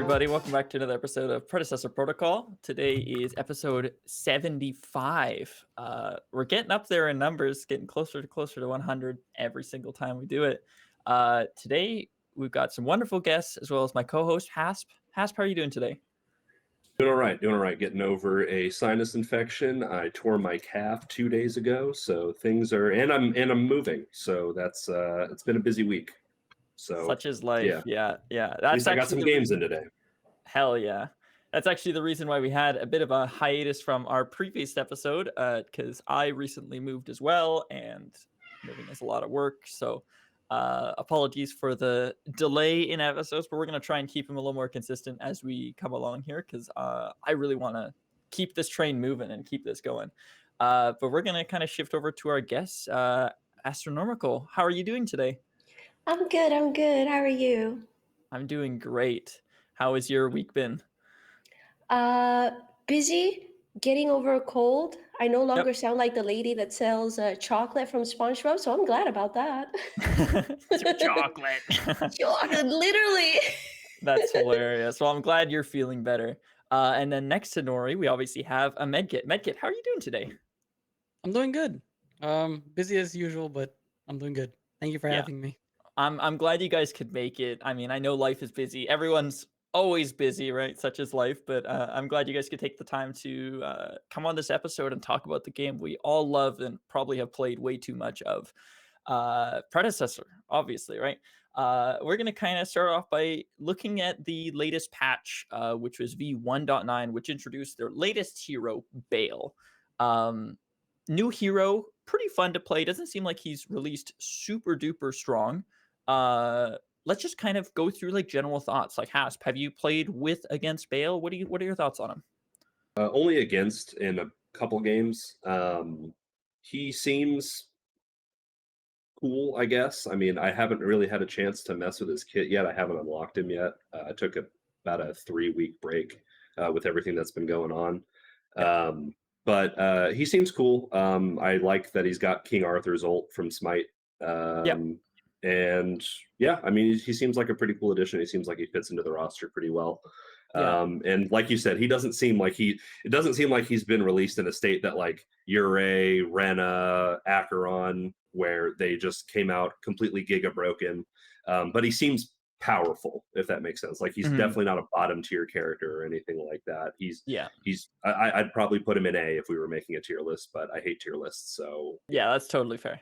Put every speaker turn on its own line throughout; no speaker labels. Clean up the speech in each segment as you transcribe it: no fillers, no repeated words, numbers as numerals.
everybody. Welcome back to another episode of Predecessor Protocol. Today is episode 75. We're getting up there in numbers, getting closer to 100 every single time we do it. Today, we've got some wonderful guests, as well as my co-host, Hasp. Hasp, how are you doing today?
Doing all right. Getting over a sinus infection. I tore my calf 2 days ago, so things are, and I'm moving, so that's it's been a busy week. So
Such is life.
yeah,
Yeah.
at
That's
least I got
actually
some
the
games in
reason.
today.
Hell yeah. That's actually the reason why we had a bit of a hiatus from our previous episode, because I recently moved as well, and moving is a lot of work. So apologies for the delay in episodes, but we're going to try and keep them a little more consistent as we come along here, because I really want to keep this train moving and keep this going. But we're going to kind of shift over to our guests. Astronomical, how are you doing today?
I'm good. How are you?
I'm doing great. How has your week been?
Uh, Busy getting over a cold. I no
Yep.
longer sound like the lady that sells chocolate from SpongeBob, so I'm glad about that.
Chocolate.
Chocolate, literally.
That's hilarious. Well, I'm glad you're feeling better. And then next to Nori, we obviously have Amedkit. Medkit, how are you doing today?
I'm doing good. Busy as usual, but I'm doing good. Thank you for
Yeah.
having me.
I'm glad you guys could make it. I mean, I know life is busy. Everyone's always busy, right? Such is life. But I'm glad you guys could take the time to come on this episode and talk about the game we all love and probably have played way too much of. Predecessor, obviously, right? We're going to kind of start off by looking at the latest patch, which was V1.9, which introduced their latest hero, Bayle. New hero, pretty fun to play. Doesn't seem like he's released super duper strong. Let's just kind of go through like general thoughts. Like Hasp, have you played with against Bayle? What are your thoughts on him?
Only against in a couple games. He seems cool, I guess. I mean, I haven't really had a chance to mess with his kit yet. I haven't unlocked him yet. I took about a 3-week break with everything that's been going on. But he seems cool. I like that he's got King Arthur's ult from Smite.
Yep.
And yeah, I mean, he seems like a pretty cool addition. He seems like he fits into the roster pretty well.
Yeah.
And like you said, it doesn't seem like he's been released in a state that like Ure, Rena, Acheron, where they just came out completely giga broken. But he seems powerful, if that makes sense. Like he's definitely not a bottom tier character or anything like that. I'd probably put him in A if we were making a tier list, but I hate tier lists, so
Yeah, that's totally fair.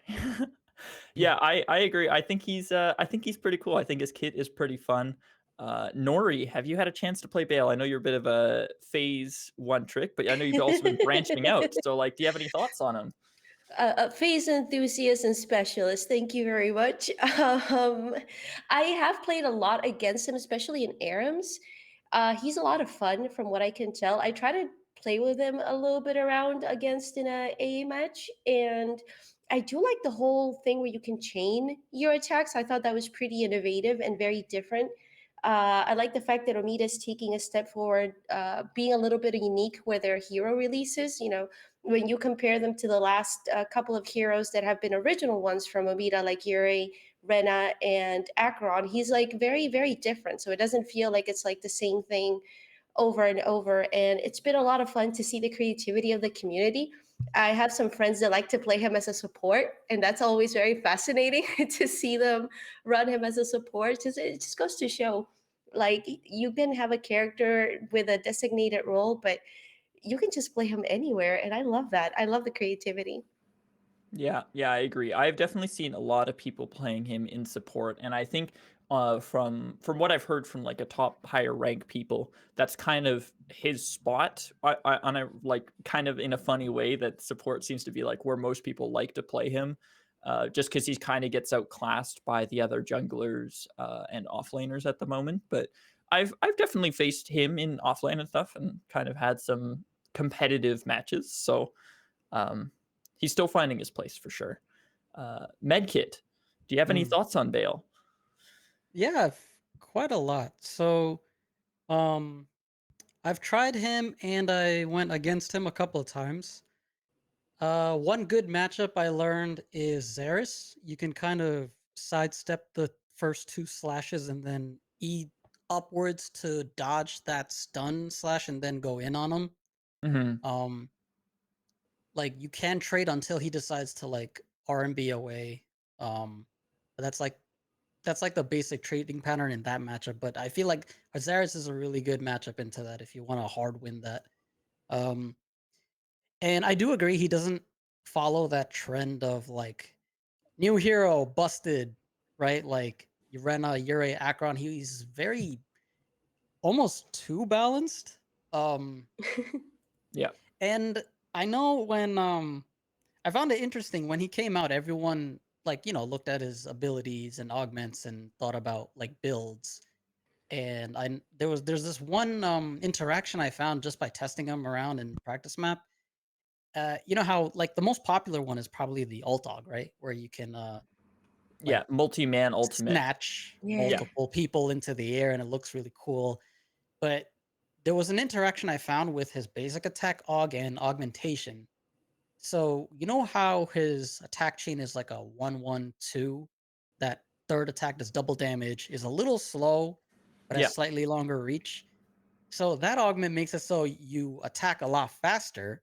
Yeah, I agree. I think he's pretty cool. I think his kit is pretty fun. Nori, have you had a chance to play Bayle? I know you're a bit of a phase one trick, but I know you've also been branching out. So like, do you have any thoughts on him?
Phase enthusiast and specialist. Thank you very much. I have played a lot against him, especially in ARAMs. He's a lot of fun, from what I can tell. I try to play with him a little bit around against in a AA match, and I do like the whole thing where you can chain your attacks. I thought that was pretty innovative and very different. I like the fact that Omeda is taking a step forward, being a little bit unique with their hero releases. You know, when you compare them to the last couple of heroes that have been original ones from Omeda, like Yuri, Rena, and Acheron, he's like very, very different. So it doesn't feel like it's like the same thing over and over. And it's been a lot of fun to see the creativity of the community. I have some friends that like to play him as a support, and that's always very fascinating to see them run him as a support. It just goes to show, like, you can have a character with a designated role, but you can just play him anywhere, and I love that. I love the creativity.
Yeah, I agree. I've definitely seen a lot of people playing him in support, and I think from what I've heard from like a top higher rank people, that's kind of his spot. On a like kind of in a funny way that support seems to be like where most people like to play him, just because he kind of gets outclassed by the other junglers and offlaners at the moment. But I've definitely faced him in offlane and stuff, and kind of had some competitive matches. So. He's still finding his place for sure. Medkit, do you have any thoughts on Bayle?
Yeah, quite a lot. So, I've tried him and I went against him a couple of times. One good matchup I learned is Xeris. You can kind of sidestep the first two slashes and then E upwards to dodge that stun slash and then go in on him.
Mhm.
Like you can trade until he decides to like RMB away. But that's like the basic trading pattern in that matchup. But I feel like Azaris is a really good matchup into that if you want to hard win that. Um, and I do agree he doesn't follow that trend of like new hero busted, right? Like Urena, Yurei, Akron. He's very almost too balanced.
Yeah.
And I know when I found it interesting when he came out, everyone like, looked at his abilities and augments and thought about like builds. And there's this one interaction I found just by testing him around in practice map. You know how like the most popular one is probably the alt aug, right? Where you can
Yeah.
like
Multi-man ultimate.
snatch
Yeah.
multiple people into the air and it looks really cool. But there was an interaction I found with his basic attack aug and augmentation. So you know how his attack chain is like a 1-1-2? That third attack does double damage, is a little slow, but
Yeah.
has slightly longer reach. So that augment makes it so you attack a lot faster.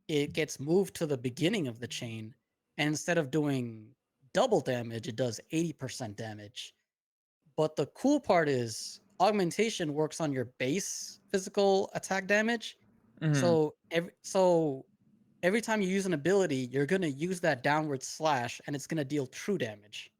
It gets moved to the beginning of the chain, and instead of doing double damage, it does 80% damage. But the cool part is augmentation works on your base physical attack damage.
Mhm.
So every time you use an ability, you're gonna use that downward slash, and it's gonna deal true damage.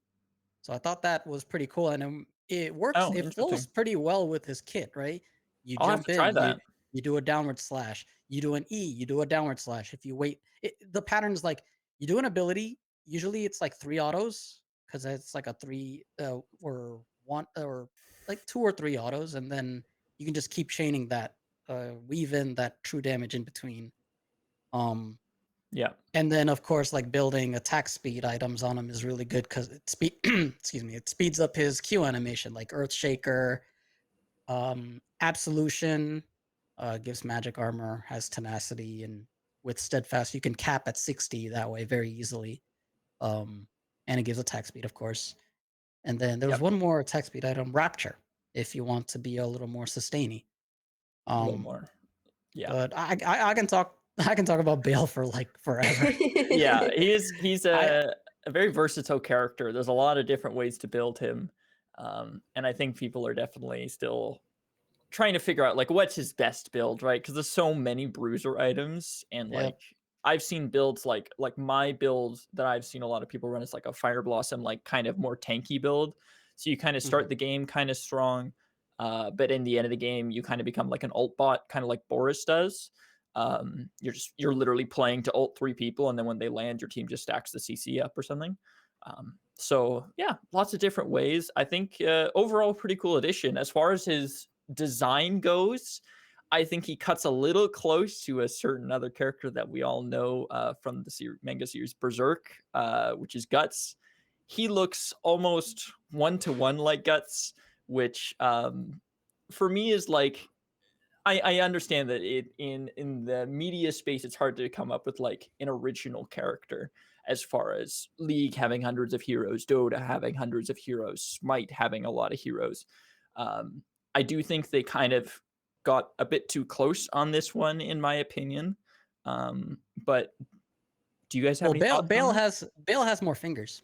So I thought that was pretty cool, and it works.
Oh,
It flows
interesting.
pretty well with his kit, right? You
I'll have
jump
to try
in, you
that.
you do a downward slash, you do an E, you do a downward slash. If you wait, the pattern's like you do an ability. Usually, it's like 3 autos because it's like a three or one or like 2 or 3 autos, and then you can just keep chaining that, weave in that true damage in between. Um,
Yeah.
and then, of course, like building attack speed items on him is really good because it excuse me, it speeds up his Q animation, like Earthshaker, Absolution, gives magic armor, has tenacity, and with Steadfast you can cap at 60 that way very easily. Um, and it gives attack speed, of course. And then there was
Yep.
one more attack speed item, Rapture, if you want to be a little more sustainy.
A little
Um,
more. Yeah.
but I can talk I can talk about Bayle for like forever.
Yeah. He's
I
a very versatile character. There's a lot of different ways to build him. And I think people are definitely still trying to figure out like what's his best build, right? Because there's so many bruiser items, and
Yep.
like I've seen builds like my build that I've seen a lot of people run is like a Fire Blossom, like kind of more tanky build. So you kind of
Mhm.
start the game kind of strong, but in the end of the game you kind of become like an ult bot, kind of like Boris does. You're literally playing to ult 3 people, and then when they land, your team just stacks the CC up or something. So yeah, lots of different ways. I think overall pretty cool addition. As far as his design goes, I think he cuts a little close to a certain other character that we all know from the manga series Berserk, which is Guts. He looks almost 1-to-1 like Guts, which for me is like I understand that in the media space it's hard to come up with like an original character, as far as League having hundreds of heroes, Dota having hundreds of heroes, Smite having a lot of heroes. Um, I do think they kind of got a bit too close on this one, in my opinion. But do you guys have
Well,
any thoughts on that?
Bayle has more fingers.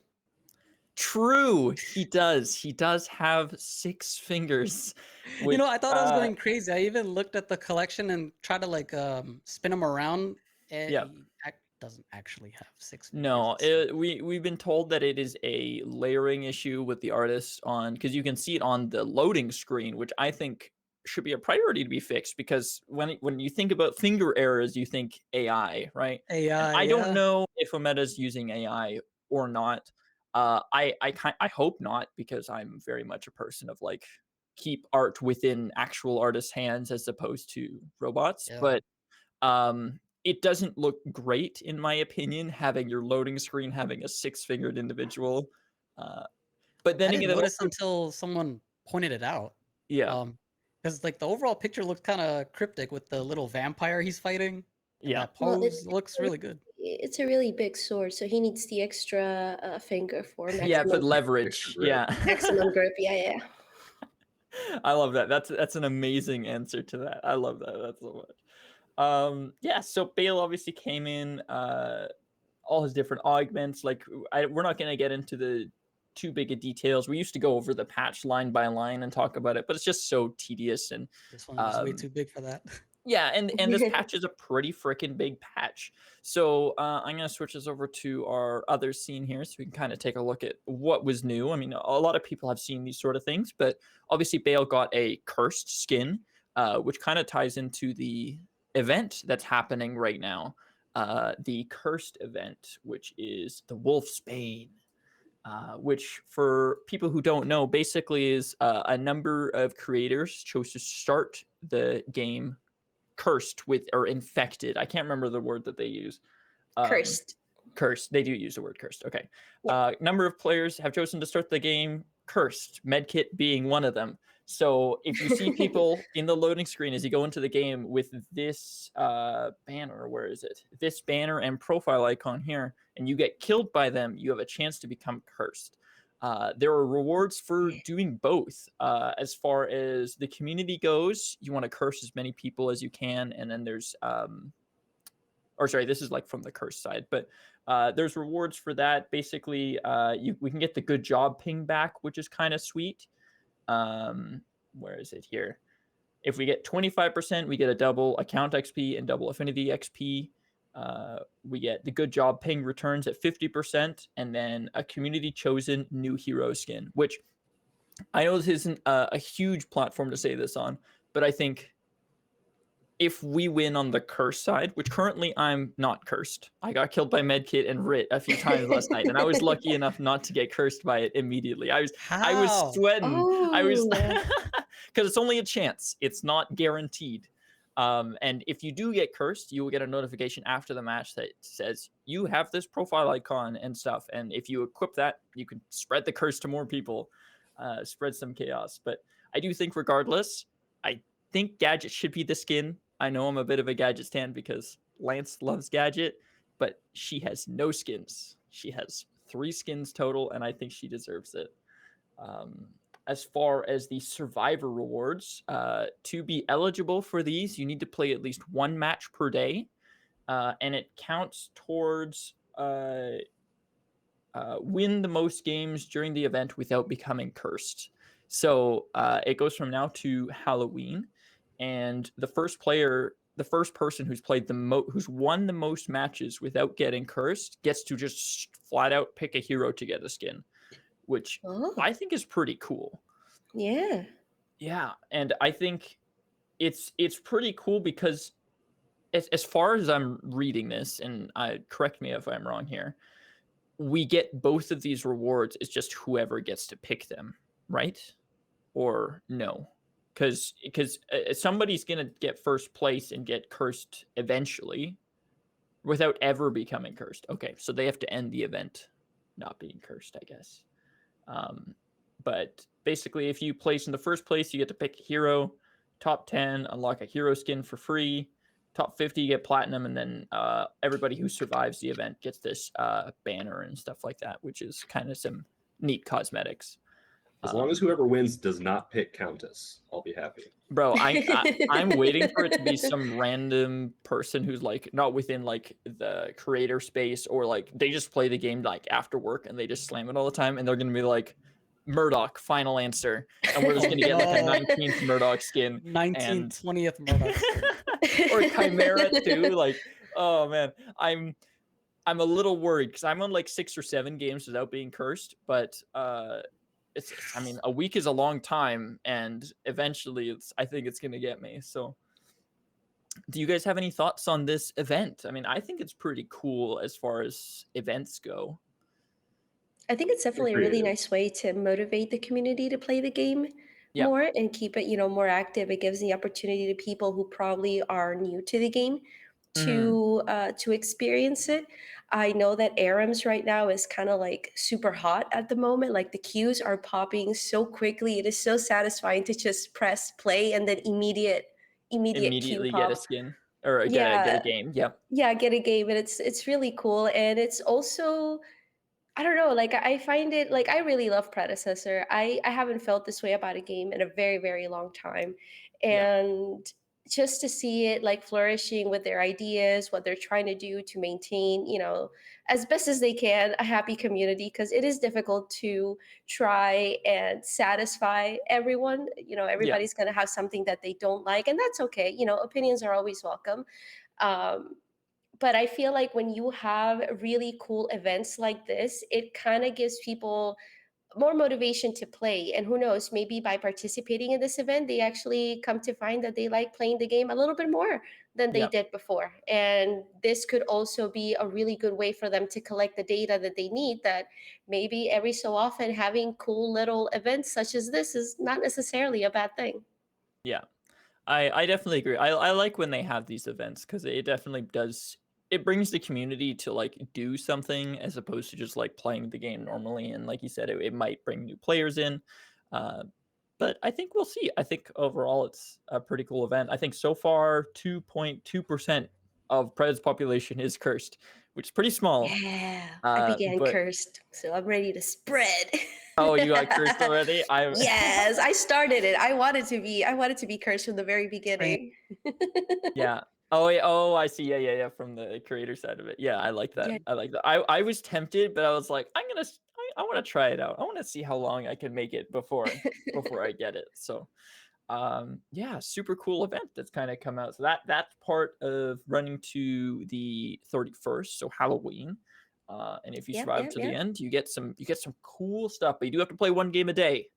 True, he does. He does have 6 fingers,
You
which
know, I thought I was going crazy. I even looked at the collection and tried to like spin him around, and
yeah.
he doesn't actually have 6 fingers.
No,
It's so
we've been told that it is a layering issue with the artist on, because you can see it on the loading screen, which I think should be a priority to be fixed, because when you think about finger errors, you think AI, right? And
AI.
I don't
Yeah,
know if Omeda's using AI or not. I hope not, because I'm very much a person of like keep art within actual artists' hands as opposed to robots,
yeah.
but it doesn't look great, in my opinion, having your loading screen having a 6-fingered individual. Uh, but
I
then
didn't
again, it
notice
also,
until someone pointed it out.
yeah,
Because like the overall picture looks kind of cryptic with the little vampire he's fighting, and
yeah,
that
Well,
pose looks really good.
it's a really big sword, so he needs the extra finger for
yeah,
maximum
but
Extra
leverage,
grip.
yeah,
maximum grip. Yeah, yeah.
I love that. That's an amazing answer to that. I love that. That's so much. Yeah, so Bayle obviously came in, all his different augments. Like, we're not going to get into the too big of details. We used to go over the patch line by line and talk about it, but it's just so tedious. And
This one was way
um,
too big for that.
yeah, and this patch is a pretty freaking big patch. So I'm gonna switch this over to our other scene here, so we can kind of take a look at what was new. I mean, a lot of people have seen these sort of things, but obviously Bayle got a cursed skin, which kind of ties into the event that's happening right now. The cursed event, which is the Wolf's Bane. Which, for people who don't know, basically is a number of creators chose to start the game cursed with, or infected. I can't remember the word that they use.
Cursed.
Cursed. They do use the word cursed. Okay.
Yeah.
Number of players have chosen to start the game cursed, Medkit being one of them. So if you see people in the loading screen as you go into the game with this banner, where is it? This banner and profile icon here, and you get killed by them, you have a chance to become cursed. There are rewards for doing both. As far as the community goes, you want to curse as many people as you can, and then there's or sorry, this is like from the curse side, but there's rewards for that. Basically, we can get the good job ping back, which is kind of sweet. Where is it here? If we get 25%, we get a double account XP and double affinity XP. We get the good job ping returns at 50%, and then a community chosen new hero skin, which I know this isn't a huge platform to say this on, but I think if we win on the curse side, which currently I'm not cursed. I got killed by Medkit and Rit a few times last night, and I was lucky enough not to get cursed by it immediately. I was
How?
sweating. I was
Oh.
because it's only a chance. It's not guaranteed. And if you do get cursed, you will get a notification after the match that says you have this profile icon and stuff. And if you equip that, you can spread the curse to more people, spread some chaos. But I do think, regardless, I think Gadget should be the skin. I know I'm a bit of a Gadget stan because Lance loves Gadget, but she has no skins. She has 3 skins total, and I think she deserves it. As far as the survivor rewards, to be eligible for these, you need to play at least 1 match per day, and it counts towards win the most games during the event without becoming cursed. So it goes from now to Halloween, and the first person who's played who's won the most matches without getting cursed gets to just flat out pick a hero to get a skin, which
Oh.
I think is pretty cool.
Yeah.
Yeah, and I think it's pretty cool because as far as I'm reading this, and correct me if I'm wrong here, we get both of these rewards. It's just whoever gets to pick them, right? Or no? Because somebody's gonna get first place and get cursed eventually without ever becoming cursed. Okay, so they have to end the event not being cursed, I guess. But basically, if you place in the first place, you get to pick a hero. Top 10, unlock a hero skin for free. Top 50, you get platinum, and then everybody who survives the event gets this banner and stuff like that, which is kind of some neat cosmetics.
As long as whoever wins does not pick Countess, I'll be happy.
Bro, I'm waiting for it to be some random person who's like not within like the creator space, or like they just play the game like after work and they just slam it all the time, and they're gonna be like Murdoch, final answer, and we're just gonna get like a
No.
19th Murdoch skin
19th, 20th Murdoch skin.
or Chimera too. Like, oh man, I'm a little worried because I'm on like 6 or 7 games without being cursed, but I mean, a week is a long time, and eventually I think it's gonna get me. So do you guys have any thoughts on this event? I mean, I think it's pretty cool as far as events go.
I think it's definitely a really
creative.
nice way to motivate the community to play the game
Yeah.
more and keep it, more active. It gives the opportunity to people who probably are new to the game to experience it. I know that ARAMS right now is kind of like super hot at the moment. Like the queues are popping so quickly. It is so satisfying to just press play and then immediate queue
Immediately get a
pop.
skin or get a
Yeah,
game. Yep.
yeah, get a game, and it's really cool, and it's also I don't know, like I find it like I really love Predecessor. I haven't felt this way about a game in a very, very long time.
Yeah.
And just to see it like flourishing with their ideas, what they're trying to do to maintain, as best as they can, a happy community, because it is difficult to try and satisfy everyone.
Yeah.
Everybody's gonna have something that they don't like, and that's okay. Opinions are always welcome. Um, but I feel like when you have really cool events like this, it kind of gives people more motivation to play. And who knows, maybe by participating in this event, they actually come to find that they like playing the game a little bit more than they
Yeah.
did before. And this could also be a really good way for them to collect the data that they need, that maybe every so often having cool little events such as this is not necessarily a bad thing.
Yeah. I definitely agree. I like when they have these events because it definitely does. It brings the community to like do something as opposed to just like playing the game normally. And like you said, it might bring new players in. Uh, but I think we'll see. I think overall it's a pretty cool event. I think so far 2.2% of Pred's population is cursed, which is pretty small.
Yeah, I began
But
cursed, so I'm ready to spread.
oh, you got cursed already? I
Yes, I started it. I wanted to be cursed from the very
Train.
beginning.
Yeah. Oh, yeah. Oh, I see. Yeah, yeah, yeah. From the creator side of it. Yeah, I like that.
Yeah.
I like that. I was tempted, but I was like, I want to try it out. I want to see how long I can make it before I get it. So, yeah, super cool event that's kind of come out. So that's part of running to the 31st, so Halloween. And if you
Yep,
survive
yep,
to the
yep.
end, you get some cool stuff, but you do have to play one game a day.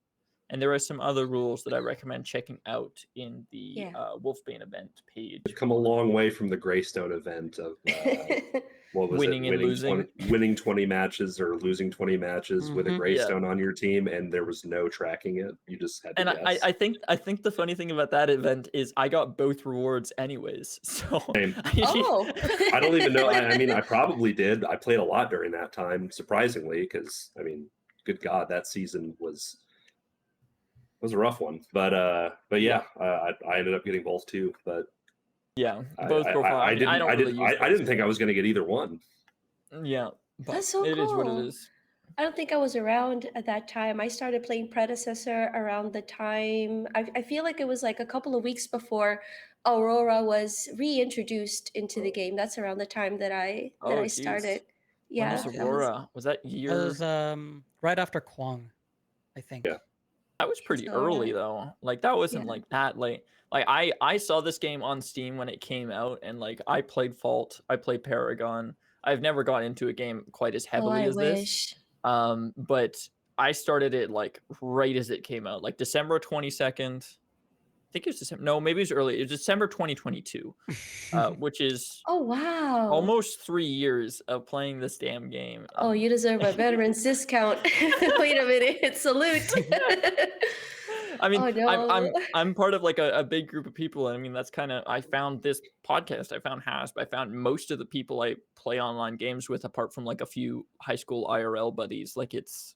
And there are some other rules that I recommend checking out in the
Yeah.
Wolfbane event page.
We've come a long way from the Greystone event of what was it,
Winning and losing.
winning 20 matches or losing 20 matches with a
Mhm.
Yeah.
Greystone on your team, and there was no tracking it. You just had to
And
guess.
I think the funny thing about that event is I got both rewards anyways. So
Same.
Oh.
I don't even know. I mean, I probably did. I played a lot during that time, surprisingly, because I mean, good God, that season was a rough one. But yeah, I ended up getting both too. But
yeah,
I
both profile. I mean, I don't really use
I
those,
didn't think I was going to get either one.
yeah, but
That's so
it is what it
cool.
is.
I don't think I was around at that time. I started playing Predecessor around the time. I feel like it was like a couple of weeks before Aurora was reintroduced into the game. That's around the time that
Oh,
I
jeez.
started.
When
Yeah,
was
Oh
that
yeah.
was
Aurora? Was that
That
year?
was right after Kwang, I think.
Yeah.
That was pretty
Aurora.
early though. Like that wasn't
Yeah.
like that late. Like I saw this game on Steam when it came out, and like I played Fault, I played Paragon. I've never got into a game quite as
Oh,
heavily
I
as this.
wish.
But I started it like right as it came out, like December 22nd. I think it was December. No, maybe it was early. It was December 2022, which is
Oh, wow.
almost 3 years of playing this damn game.
Oh,
And
you deserve a veteran's discount. Wait a minute. Salute.
I mean,
Oh, no.
I'm part of like a big group of people. I mean, that's kind of I found this podcast. I found Hasp. I found most of the people I play online games with, apart from like a few high school IRL buddies. Like it's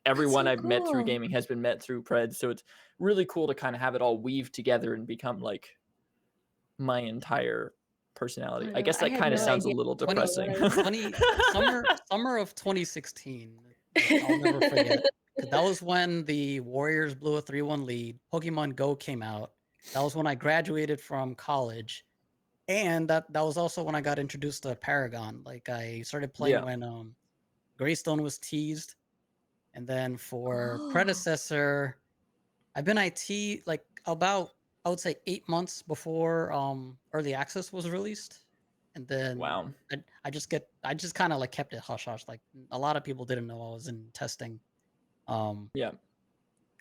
That's
everyone
so
I've met through
cool.
gaming has been met through Pred. So it's really cool to kind of have it all weave together and become like my entire personality.
Oh,
I
no.
guess
I
that
had
kind of
no
sounds a
idea
little
what it
20,
depressing.
was.
20 summer of 2016. Like I'll never forget. 'Cause that was when the Warriors blew a 3-1 lead. Pokemon Go came out. That was when I graduated from college. And that was also when I got introduced to Paragon. Like I started playing
Yeah.
when Greystone was teased. And then for
Oh.
Predecessor, I've been IT like about I would say 8 months before early access was released. And then
Wow.
I just kind of like kept it hush hush. Like a lot of people didn't know I was in testing. Um
Yeah.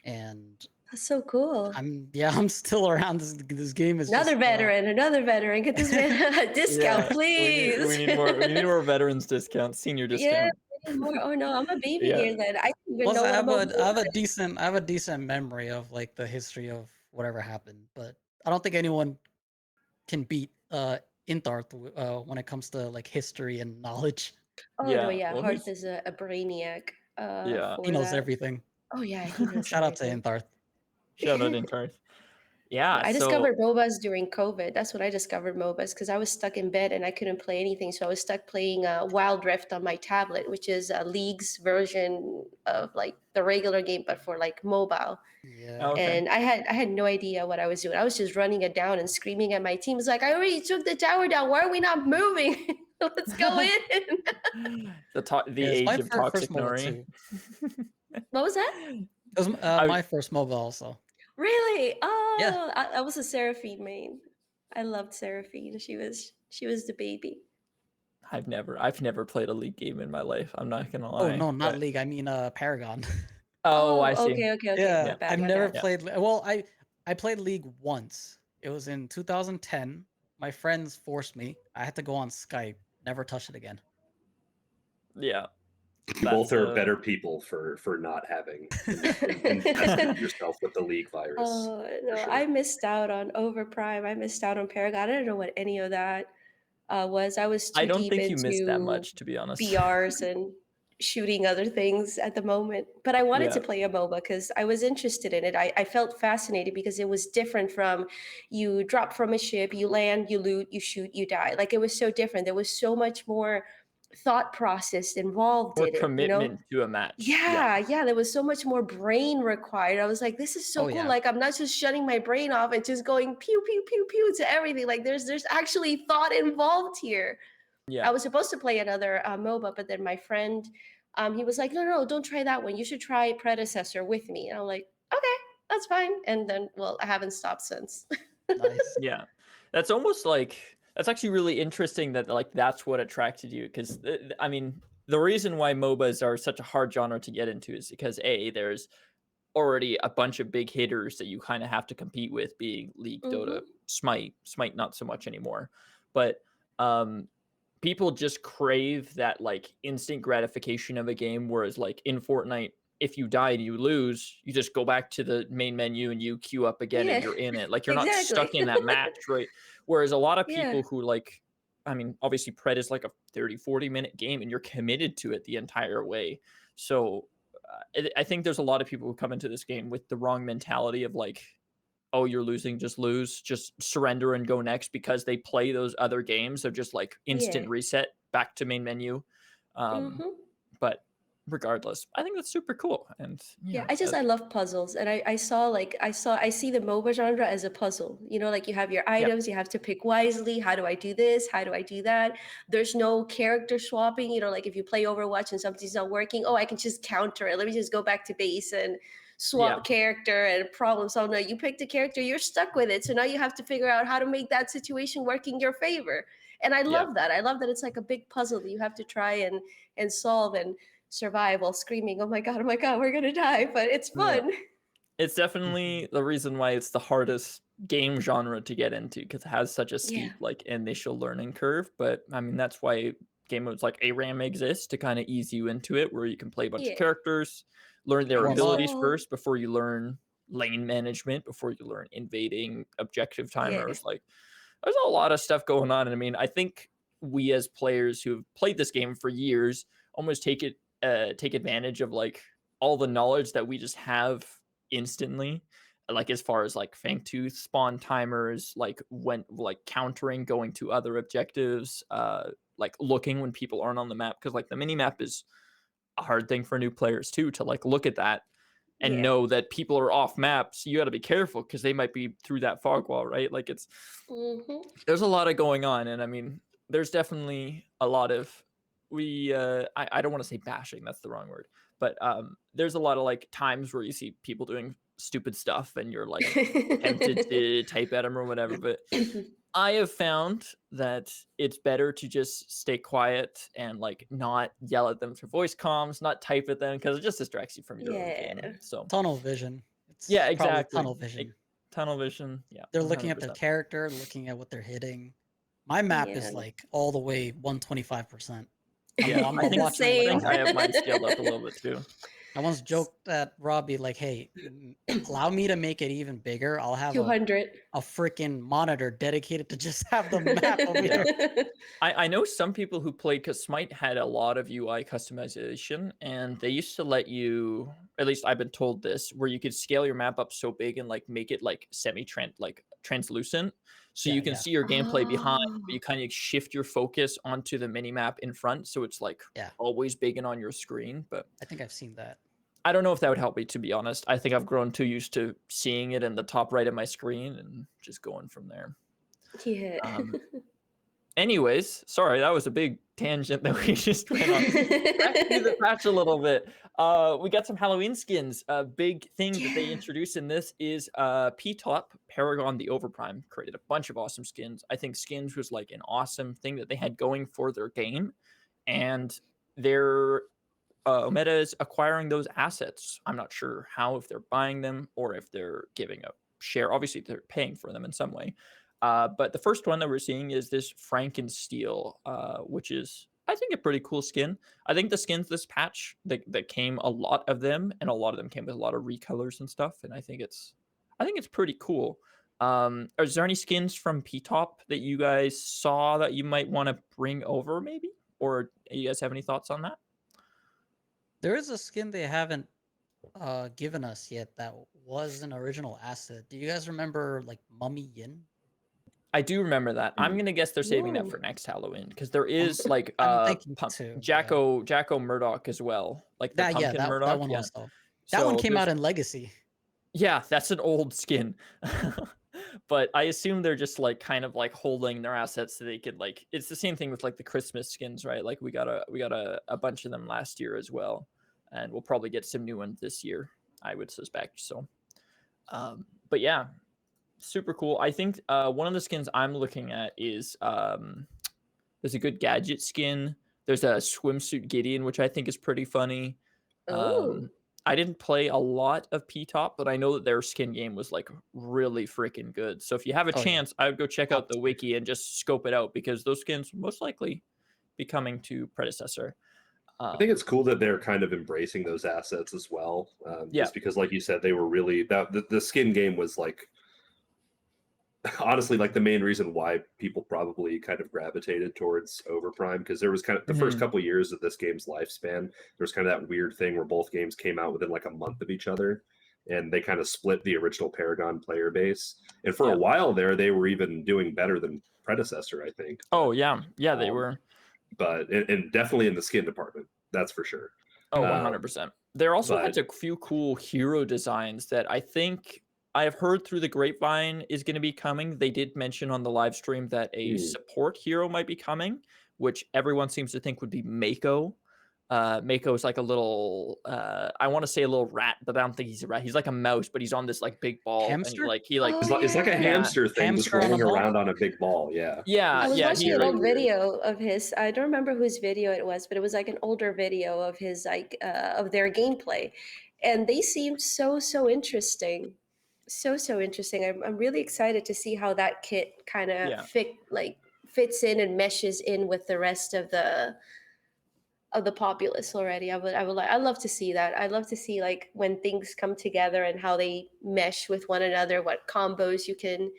and
That's so cool.
I'm still around. This game is
Another
just
veteran, another veteran. Get this man a discount,
Yeah.
please.
We need more veterans discount, senior
Yeah,
discount.
we need more. Oh no, I'm a baby
Yeah.
here then. I don't even
plus
know what a mobile
I have
is.
I have a decent memory of like the history of whatever happened, but I don't think anyone can beat Intharth when it comes to like history and knowledge.
Oh no,
Yeah.
yeah,
Well,
Hearth
his
is a brainiac
yeah.
He
for
knows
that.
everything.
Oh yeah, he knows
Shout out to
everything.
Intharth.
Shout out Intarth. Yeah,
I
so
discovered MOBAs during COVID. That's when I discovered MOBAs because I was stuck in bed and I couldn't play anything. So I was stuck playing Wild Rift on my tablet, which is a League's version of like the regular game, but for like mobile.
Yeah.
okay.
And I had no idea what I was doing. I was just running it down and screaming at my team. It's like, I already took the tower down. Why are we not moving? Let's go in.
The
Yeah, it's my
age of
first
toxic
MOBA
Nori.
too.
What was that?
It was
I
my first MOBA also.
Really?
Yeah.
Oh, I was a Seraphine main. I loved Seraphine. She was the baby.
I've never played a League game in my life. I'm not gonna
Oh
lie.
no, not
But
League. I mean Paragon.
oh, I
Oh,
see.
okay, okay, okay.
Yeah,
Yeah,
My bad,
I've
my
never
bad.
yeah.
played. Well, I played League once. It was in 2010. My friends forced me. I had to go on Skype. Never touched it again.
Yeah.
You both
That's
are better people for not having infested yourself with the League virus.
Oh
For
no,
sure.
I missed out on Overprime. I missed out on Paragon. I don't know what any of that was. I was
I
too
don't
deep
think you missed that
into
much, to be honest.
BRs and shooting other things at the moment. But I wanted
Yeah.
to play a MOBA because I was interested in it. I felt fascinated because it was different from you drop from a ship, you land, you loot, you shoot, you die. Like it was so different. There was so much more thought process involved
More
in it, you know?
commitment to a match. Yeah.
Yeah, there was so much more brain required. I was like, this is so
Oh
cool.
yeah.
Like I'm not just shutting my brain off and just going pew pew pew pew to everything. Like there's actually thought involved here. I
Yeah.
was supposed to play another MOBA, but then my friend, he was like, no, don't try that one. You should try Predecessor with me. And I'm like, okay, that's fine. And then, well, I haven't stopped since.
Nice.
Yeah. That's almost like that's actually really interesting that like that's what attracted you because I mean the reason why MOBAs are such a hard genre to get into is because there's already a bunch of big hitters that you kind of have to compete with, being League, Dota,
Hmm.
Smite not so much anymore, but um people just crave that like instant gratification of a game, whereas like in Fortnite, if you die and you lose, you just go back to the main menu and you queue up again and
Yeah,
you're in it. Like you're not
exactly.
stuck in that match, right? Whereas a lot of
Yeah,
people who like, I mean, obviously Pred is like a 30-40 minute game and you're committed to it the entire way. So I think there's a lot of people who come into this game with the wrong mentality of like, oh, you're losing, just lose, just surrender and go next, because they play those other games of just like
yeah.
instant reset back to main menu. Um,
Hmm.
but regardless, I think that's super cool. And
Yeah,
yeah,
I love puzzles, and I see the MOBA genre as a puzzle. You know, like you have your
yeah,
items, you have to pick wisely. How do I do this? How do I do that? There's no character swapping. You know, like if you play Overwatch and something's not working, oh, I can just counter it. Let me just go back to base and
yeah,
swap character and problem solve. No, you picked a character, you're stuck with it. So now you have to figure out how to make that situation work in your favor. And I
yeah,
love that. I love that it's like a big puzzle that you have to try and solve and survive while screaming, oh my God, we're gonna die. But it's
yeah.
fun.
It's
Mhm.
definitely the reason why it's the hardest game genre to get into, because it has such a
Yeah.
steep like initial learning curve. But I mean, that's why game modes like ARAM exist, to kind of ease you into it, where you can play a bunch of
Yeah.
characters, learn their
Warm up.
abilities
Also,
first before you learn lane management, before you learn invading, objective
yeah.
timers. Like there's a lot of stuff going on. And I mean, I think we as players who have played this game for years almost take advantage of like all the knowledge that we just have instantly, like as far as like Fangtooth spawn timers, like when like countering, going to other objectives, like looking when people aren't on the map, because like the mini map is a hard thing for new players too, to like look at that and
Yeah.
know that people are off map, so you got to be careful because they might be through that fog wall, right? Like
Hmm.
there's a lot of going on. And I mean, there's definitely a lot of I don't want to say bashing, that's the wrong word, but there's a lot of like times where you see people doing stupid stuff and you're like tempted to type at them or whatever. But I have found that it's better to just stay quiet and like not yell at them through voice comms, not type at them, because it just distracts you from your own game.
Yeah.
So
Tunnel vision.
yeah,
It's probably
exactly.
tunnel vision.
Tunnel vision, yeah,
They're looking at their
100%.
character, looking at what they're hitting. My map
Yeah.
is like all the way 125%.
Yeah,
I'm
I think
watching it like
Same.
I think I have mine scaled up a little bit too.
I once joked at Robbie like, "Hey, allow me to make it even bigger. I'll have
200.
a freaking monitor dedicated to just have the map over
Yeah.
here."
I know some people who played, because Smite had a lot of UI customization, and they used to let you at least I've been told this, where you could scale your map up so big and like make it like translucent, so
Yeah,
you can
yeah,
see your gameplay behind, but
Oh.
you kind of shift your focus onto the mini map in front, so it's like
yeah.
always big and on your screen. But
I think I've seen that.
I don't know if that would help me, to be honest. I think I've grown too used to seeing it in the top right of my screen and just going from there.
Yeah.
Um, Anyways, sorry, that was a big tangent that we just went on. Back to the patch a little bit. We got some Halloween skins. A big thing that they
Yeah.
introduced in this is P-Top Paragon the Overprime created a bunch of awesome skins. I think skins was like an awesome thing that they had going for their game, and their Omeda is acquiring those assets. I'm not sure how, if they're buying them or if they're giving a share. Obviously, they're paying for them in some way. But the first one that we're seeing is this Frankensteel, which is, I think, a pretty cool skin. I think the skins this patch, that came, a lot of them, and a lot of them came with a lot of recolors and stuff. And I think it's pretty cool. Is there any skins from P-Top that you guys saw that you might want to bring over, maybe? Or you guys have any thoughts on that?
There is a skin they haven't given us yet that was an original asset. Do you guys remember like Mummy Yin?
I do remember that. I'm gonna guess they're saving that
Ooh.
for next Halloween, because there
I'm,
is like
I'm thinking too. Yeah.
Jacko Murdoch as well, like the
That yeah,
pumpkin
that
Murdoch.
one
Yeah.
also. That one
So
came
there's
out in Legacy.
yeah, that's an old skin. But I assume they're just like kind of like holding their assets so they could, like, it's the same thing with like the Christmas skins, right? Like we got a bunch of them last year as well, and we'll probably get some new ones this year, I would suspect. So but yeah, super cool. I think one of the skins I'm looking at is there's a good gadget skin. There's a swimsuit Gideon, which I think is pretty funny.
Oh.
I didn't play a lot of P-Top, but I know that their skin game was like really freaking good. So if you have a
Oh yeah,
chance, I would go check out
top
the
tier.
wiki and just scope it out, because those skins will most likely be coming to Predecessor.
I think it's cool that they're kind of embracing those assets as well.
Yeah.
Just because, like you said, they were really the skin game was like honestly like the main reason why people probably kind of gravitated towards Overprime, because there was kind of the first couple years of this game's lifespan, there was kind of that weird thing where both games came out within like a month of each other, and they kind of split the original Paragon player base. And for a while there, they were even doing better than Predecessor, I think.
Oh yeah, they were.
But and definitely in the skin department, that's for sure.
Oh, 100%. There also had
but-
a few cool hero designs that I think I have heard through the grapevine is going to be coming. They did mention on the live stream that a support hero might be coming, which everyone seems to think would be Mako. Mako is like a little, I want to say a little rat, but I don't think he's a rat. He's like a mouse, but he's on this like big ball.
Hamster?
And he like
Oh,
It's like a
yeah.
hamster thing, just
Hamster on a
rolling
ball?
around on a big ball. Yeah.
I was
yeah,
watching
he
an old
weird.
video of his. I don't remember whose video it was, but it was like an older video of his, like, of their gameplay, and they seemed so interesting, so interesting. I'm really excited to see how that kit kind of
Yeah.
fits in and meshes in with the rest of the populace already. I'd love to see that. I'd love to see like when things come together and how they mesh with one another, what combos you can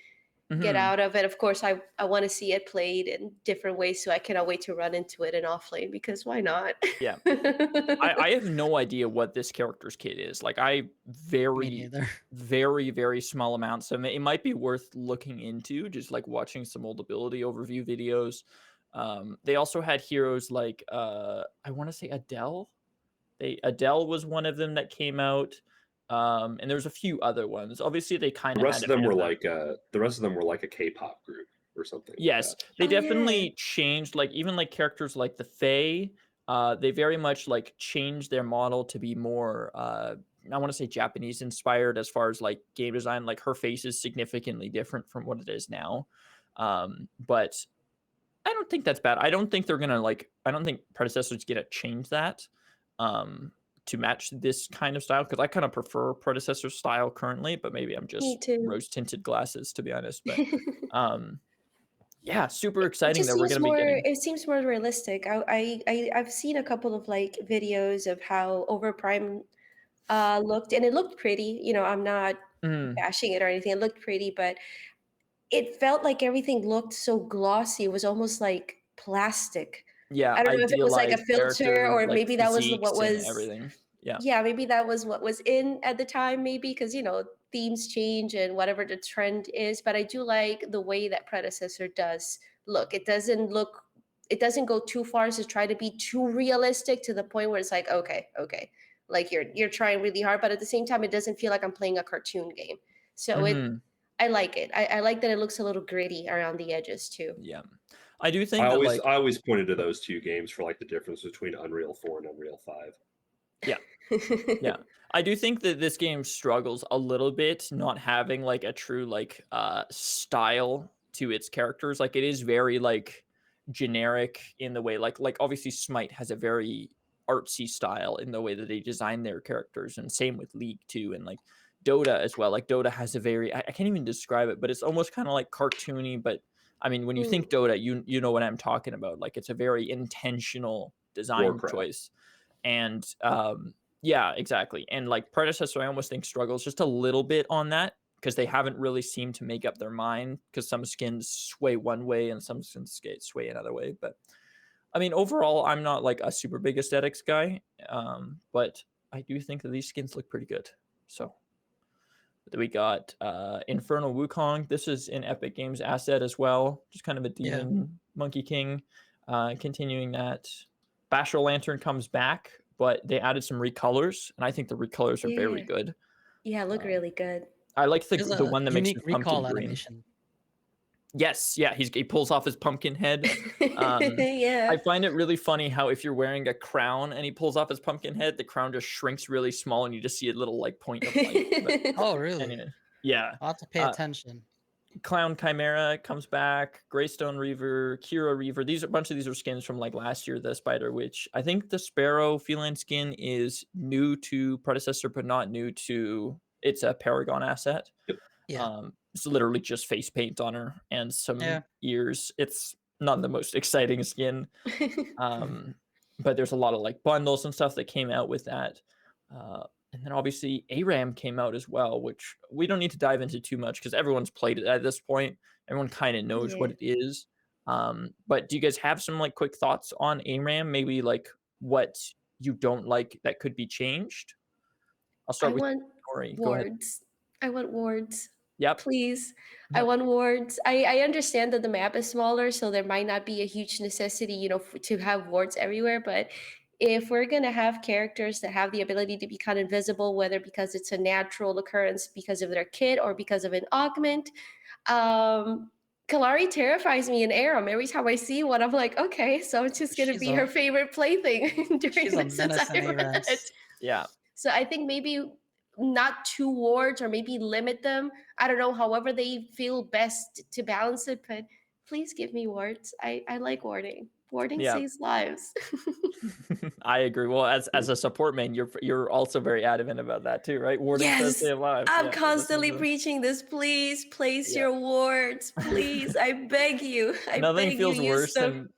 get out of it. Of course, I want to see it played in different ways, so I cannot wait to run into it in offlane, because why not?
Yeah. I have no idea what this character's kit is. Like
Me
very,
neither.
very, very small amounts. So it might be worth looking into, just like watching some old ability overview videos. They also had heroes like I want to say Adele. Adele was one of them that came out. And there's a few other ones. Obviously, they kind
The
of
rest of them were like a K-pop group or something.
Yes,
like
they
Oh, yeah.
definitely changed. Like even like characters like the Fae, they very much like changed their model to be more. I want to say Japanese inspired as far as like game design. Like her face is significantly different from what it is now. But I don't think that's bad. I don't think they're gonna like. I don't think Predecessor's gonna change that to match this kind of style, because I kind of prefer Predecessor style currently. But maybe I'm just
Me too.
rose tinted glasses, to be honest. But yeah, super
It
exciting
just
that we're
seems
gonna be
more.
getting.
It seems more realistic. I've seen a couple of like videos of how Overprime looked, and it looked pretty. I'm not bashing it or anything. It looked pretty, but it felt like everything looked so glossy. It was almost like plastic.
Yeah,
I don't know if it was like a
idealized
filter,
characters,
or
like
maybe that was what
physiques and
was.
everything. Yeah.
yeah, maybe that was what was in at the time, maybe because themes change and whatever the trend is. But I do like the way that Predecessor does look. It doesn't go too far as to try to be too realistic to the point where it's like, okay, okay, like you're trying really hard, but at the same time, it doesn't feel like I'm playing a cartoon game. So
Hmm.
I like it. I like that it looks a little gritty around the edges too.
Yeah. I do
I
think that
always
like
I always pointed to those two games for like the difference between Unreal 4 and Unreal 5.
yeah. Yeah. I do think that this game struggles a little bit not having like a true like style to its characters. Like it is very like generic in the way like obviously Smite has a very artsy style in the way that they design their characters, and same with League too, and like Dota as well. Like Dota has a very I can't even describe it, but it's almost kind of like cartoony, but I mean when you
Mm,
think Dota, you know what I'm talking about. Like it's a very intentional design
Warcraft.
choice. And yeah, exactly. And like Predecessor, I almost think struggles just a little bit on that because they haven't really seemed to make up their mind, because some skins sway one way and some skins sway another way. But I mean, overall, I'm not like a super big aesthetics guy, but I do think that these skins look pretty good. So we got Infernal Wukong. This is an Epic Games asset as well, just kind of a
Yeah.
demon Monkey King. Continuing that, Bashar Lantern comes back, but they added some recolors, and I think the recolors are very
yeah,
good.
yeah, look
Um,
really good.
I like
There's
the
a
one that makes
unique
his pumpkin
recall
green.
animation.
Yes, yeah, he pulls off his pumpkin head. I
Yeah.
find it really funny how if you're wearing a crown and he pulls off his pumpkin head, the crown just shrinks really small and you just see a little like point of light. But
Oh, really?
anyway, yeah.
I'll have to pay
Uh,
attention.
Clown Chimera comes back, Greystone Reaver, Kira Reaver. A bunch of these are skins from like last year, the Spider Witch. I think the Sparrow feline skin is new to Predecessor, but not new to it's a Paragon asset.
Yep.
Yeah.
It's literally just face paint on her and some
Yeah.
ears. It's not the most exciting skin. But there's a lot of like bundles and stuff that came out with that. Uh, and then obviously ARAM came out as well, which we don't need to dive into too much because everyone's played it at this point. Everyone kind of knows
Yeah.
what it is. But do you guys have some like quick thoughts on ARAM? Maybe like what you don't like that could be changed? I'll
I
start with
want
Tori. Go ahead.
wards. I want wards.
Yep.
Please. I
Yep.
want wards. I understand that the map is smaller, so there might not be a huge necessity, to have wards everywhere. But if we're going to have characters that have the ability to become invisible, whether because it's a natural occurrence because of their kit or because of an augment, um, Kalari terrifies me in Aram. Every time I see one, I'm like, okay, so it's just going to
She's
be her
a
favorite plaything during
she's a
this
menace in
entire
ARAMs.
match.
Yeah.
So I think maybe not two wards or maybe limit them. I don't know, however they feel best to balance it, but please give me wards. I like warding. Warding
Yeah.
saves lives.
I agree. Well, as a support main, you're also very adamant about that too, right? Warding does
Yes.
save lives.
I'm
Yeah, this is
constantly preaching this. Please place
yeah.
your wards. Please. I beg you. I
Nothing
beg you,
feels
use
worse
them.
than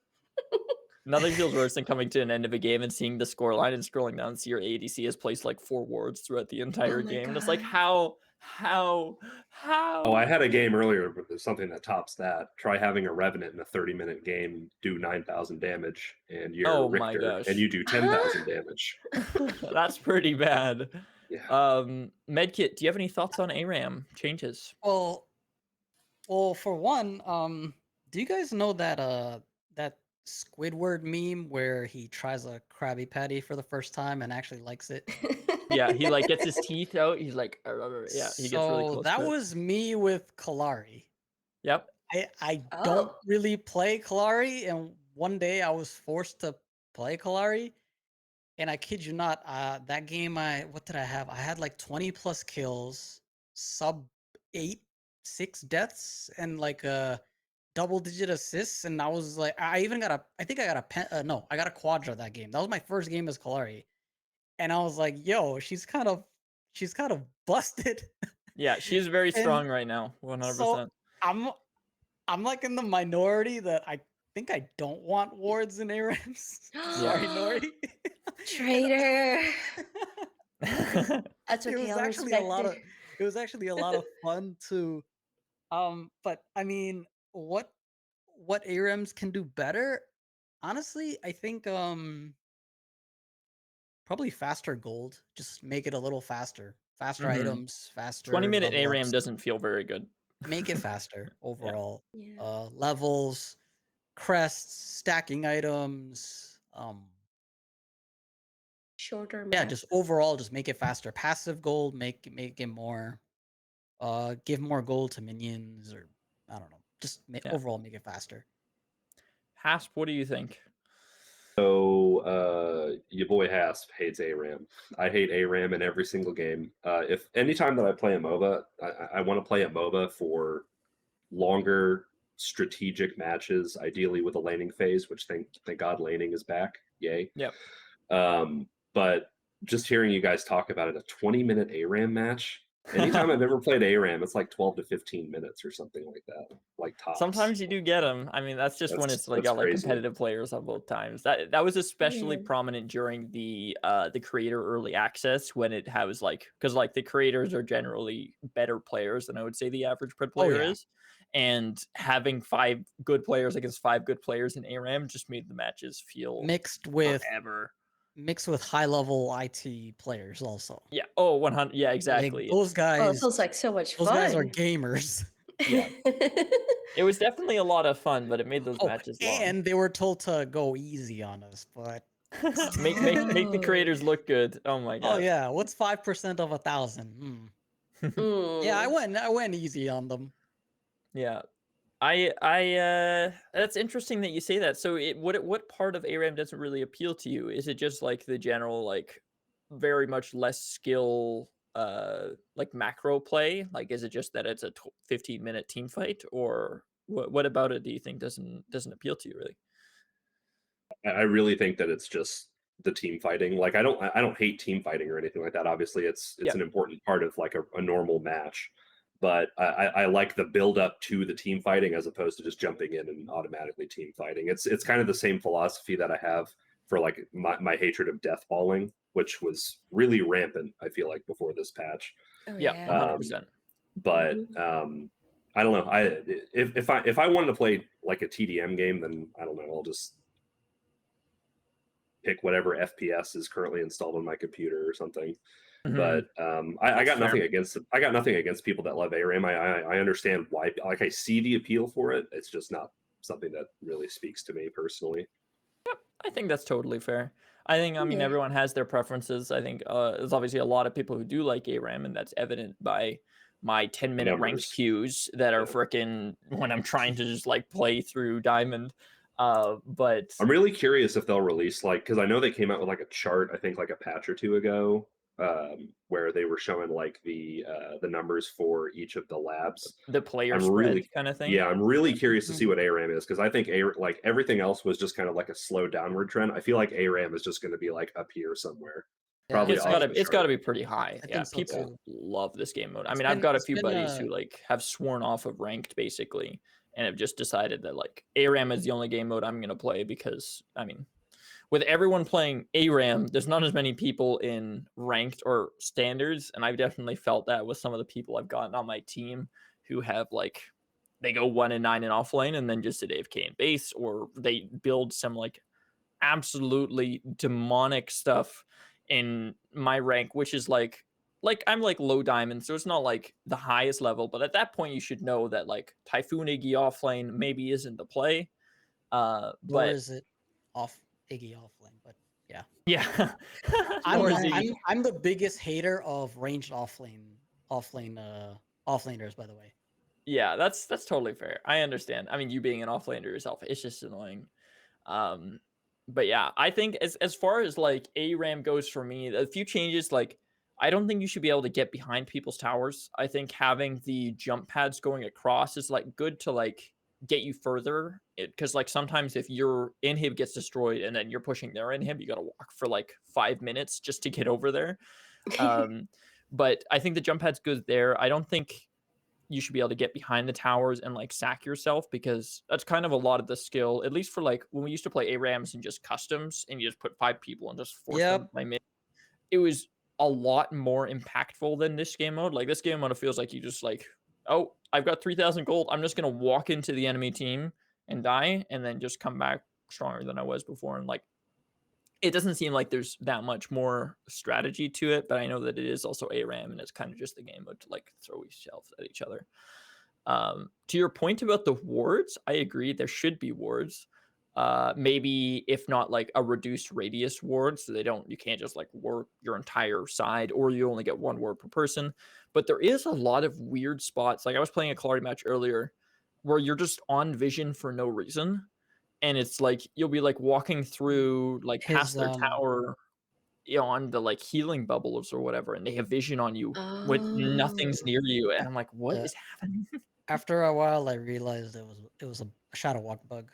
nothing feels worse than coming to an end of a game and seeing the score line and scrolling down and see your ADC has placed like 4 wards throughout the
Oh
entire
my
game. And it's like
god.
Oh, I
how?
had a game earlier, but there's something that tops that. Try having a Revenant in a 30-minute game do 9,000 damage, and you're
Oh my
Richter, and
gosh.
you do 10,000 damage.
That's pretty bad.
Yeah.
Medkit, do you have any thoughts on ARAM changes?
Well, for one, do you guys know that Squidward meme where he tries a Krabby Patty for the first time and actually likes it?
Yeah, he like gets his teeth out. He's like, yeah, he gets really
So
close
that
to it.
was me with Kalari.
Yep.
I don't
Oh.
really play Kalari, and one day I was forced to play Kalari, and I kid you not, that game what did I have? I had like 20 plus kills, sub 6 deaths, and like double digit assists, and I was like, I even got I think I got a no, I got a quadra that game. That was my first game as Kalari, and I was like, yo, she's kind of busted,
Yeah, she's very
and
strong right now.
so
100%.
I'm I'm like in the minority that I think I don't want wards in ARAMs.
Yeah.
Sorry, Nori. And
Traitor. That's
it
okay.
was
I'll
actually a
respect
lot
it.
of it was actually a lot of fun to but I mean what ARAMs can do better? Honestly, I think probably faster gold. Just make it a little faster. Faster
Mhm.
items, faster
20-minute
level
ARAM
ups.
doesn't feel very good.
Make it faster
Yeah.
overall.
Yeah.
Levels, crests, stacking items.
Shorter
Yeah,
map.
just overall, just make it faster. Passive gold, make it more. Give more gold to minions, or I don't know. Just
Yeah.
overall make it faster.
Hasp, what do you think?
So your boy Hasp hates ARAM. I hate ARAM in every single game. If anytime that I play a MOBA, I want to play a MOBA for longer strategic matches, ideally with a laning phase, which thank God laning is back. Yay.
Yep.
But just hearing you guys talk about it, a 20-minute ARAM match. Anytime I've ever played ARAM, it's like 12 to 15 minutes or something like that, like tops.
Sometimes you do get them. I mean, that's just when it's like
That's
got like
crazy.
competitive players on both times. That was especially
Yeah.
prominent during the creator early access, when it has like, because like the creators are generally better players than I would say the average pred player
yeah.
is, and having 5 good players against 5 good players in ARAM just made the matches feel
Mixed with
forever.
high level IT players also.
Yeah. Oh, 100. Yeah,
Like
exactly.
those
Oh, it
guys.
sounds like so much
Those
fun.
guys are gamers.
Yeah. It was definitely a lot of fun, but it made those
Oh,
matches long.
and they were told to go easy on us, but
make the creators look good. Oh my god.
oh yeah, what's 5% of 1,000? Yeah,
Mm.
I went easy on them.
Yeah. I that's interesting that you say that. So what part of ARAM doesn't really appeal to you? Is it just like the general like very much less skill like macro play? Like is it just that it's a 15-minute team fight, or what about it do you think doesn't appeal to you really?
I really think that it's just the team fighting. Like I don't hate team fighting or anything like that. Obviously, it's
Yeah.
an important part of like a normal match. But I like the build up to the team fighting as opposed to just jumping in and automatically team fighting. It's kind of the same philosophy that I have for like my hatred of death balling, which was really rampant, I feel like, before this patch.
Oh,
Yeah,
yeah.
100%.
But
Mhm.
I don't know. If I wanted to play like a TDM game, then I don't know. I'll just pick whatever FPS is currently installed on my computer or something.
Mhm.
But I
That's
got nothing
fair.
against it. I got nothing against people that love ARAM. I understand why. Like I see the appeal for it. It's just not something that really speaks to me personally.
I think that's totally fair. I mean,
Yeah.
everyone has their preferences. I think there's obviously a lot of people who do like ARAM, and that's evident by my 10-minute ranked
Numbers.
queues that are
Yeah.
frickin' when I'm trying to just like play through Diamond. But
I'm really curious if they'll release like because I know they came out with like a chart. I think like a patch or two ago, where they were showing like the numbers for each of the labs.
the player
I'm
spread
really
kind of thing.
Yeah, I'm really curious to
Mhm.
see what ARAM is because I think like everything else was just kind of like a slow downward trend. I feel like ARAM is just going to be like up here somewhere,
Yeah,
probably
It's
off
gotta
the
it's gotta
chart.
be pretty high.
I
Yeah,
think so
people
too.
love this game mode. I
It's
mean, I've got a
it's
few
been
buddies who like have sworn off of ranked basically, and have just decided that like ARAM is the only game mode I'm gonna play because I mean, with everyone playing ARAM, there's not as many people in ranked or standards, and I've definitely felt that with some of the people I've gotten on my team who have like they go 1-9 in offlane and then just did AFK in base, or they build some like absolutely demonic stuff in my rank, which is like I'm like low diamond, so it's not like the highest level, but at that point you should know that like Typhoon Iggy offlane maybe isn't the play.
Nor
But
is it off Iggy offlane, but yeah.
yeah.
I'm
Nor is
Yeah.
Iggy.
I'm the biggest hater of ranged offlaners, by the way.
Yeah, that's totally fair. I understand. I mean, you being an offlaner yourself, it's just annoying. Um, but yeah, I think as far as like ARAM goes for me, a few changes like I don't think you should be able to get behind people's towers. I think having the jump pads going across is like good to like get you further. Because like sometimes if your inhib gets destroyed and then you're pushing their inhib, you got to walk for like 5 minutes just to get over there. But I think the jump pad's good there. I don't think you should be able to get behind the towers and like sack yourself, because that's kind of a lot of the skill, at least for like when we used to play ARAMs and just customs and you just put 5 people and just force them to
Yep.
play mid. It was a lot more impactful than this game mode. Like this game mode, it feels like you just like, oh, I've got 3,000 gold. I'm just going to walk into the enemy team and die and then just come back stronger than I was before. And like, it doesn't seem like there's that much more strategy to it, but I know that it is also ARAM and it's kind of just a game mode to like throw yourself at each other. To your point about the wards, I agree. There should be wards. Maybe if not like a reduced radius ward, so you can't just like ward your entire side, or you only get one ward per person. But there is a lot of weird spots. Like I was playing a Kalari match earlier, where you're just on vision for no reason, and it's like you'll be like walking through like past
His
their tower, on the like healing bubbles or whatever, and they have vision on you when nothing's
Oh.
near you, and I'm like, what
uh,
is happening?
after a while I realized it was a shadow walk bug.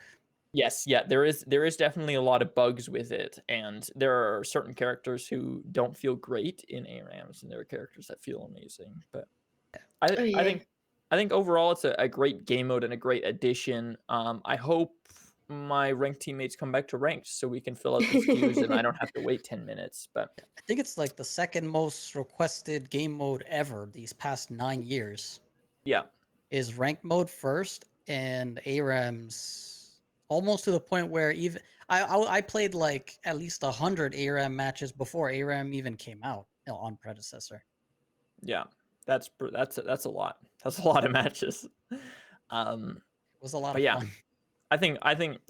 Yes, yeah, there is definitely a lot of bugs with it, and there are certain characters who don't feel great in ARAMs, and there are characters that feel amazing. But I
Oh
I
yeah.
think I think overall it's a great game mode and a great addition. I hope my ranked teammates come back to ranked so we can fill out these queues and I don't have to wait 10 minutes. But
I think it's like the second most requested game mode ever these past 9 years.
yeah,
Is rank mode first, and ARAMs almost to the point where even I played like at least 100 ARAM matches before ARAM even came out, on Predecessor.
yeah, that's a lot. That's a lot of matches. Um,
It was a lot
but
of
yeah,
fun.
I think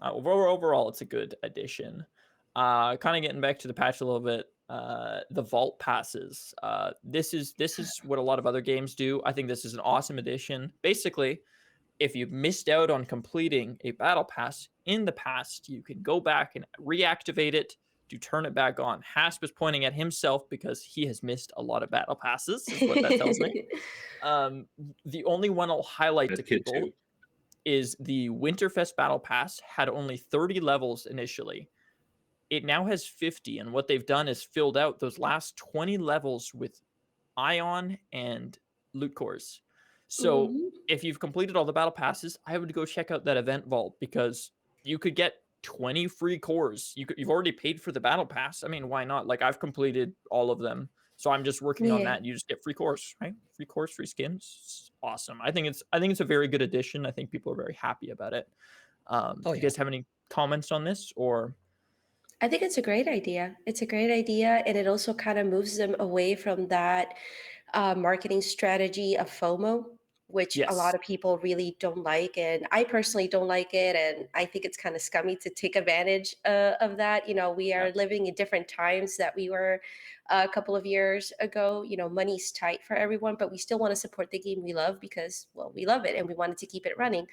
overall it's a good addition. Kind of getting back to the patch a little bit. The vault passes. This is what a lot of other games do. I think this is an awesome addition. Basically, if you've missed out on completing a battle pass in the past, you can go back and reactivate it to turn it back on. Hasp is pointing at himself because he has missed a lot of battle passes, is what that tells me. Um, the only one I'll highlight to
Amedkit
people
too.
is the Winterfest Battle Pass had only 30 levels initially. It now has 50, and what they've done is filled out those last 20 levels with ion and loot cores. So
Mhm.
if you've completed all the battle passes, I would go check out that event vault because you could get 20 free cores. You've already paid for the battle pass. I mean, why not? Like I've completed all of them. So I'm just working on
Yeah.
that. And you just get free cores, right? Free cores, free skins. It's awesome. I think it's a very good addition. I think people are very happy about it.
Oh
You
yeah.
guys have any comments on this or
I think it's a great idea. It's a great idea, and it also kind of moves them away from that marketing strategy of FOMO, which a lot
yes.
of people really don't like. And I personally don't like it. And I think it's kind of scummy to take advantage of that. We
Yeah.
are living in different times that we were a couple of years ago. Money's tight for everyone, but we still want to support the game we love because, well, we love it and we wanted to keep it running.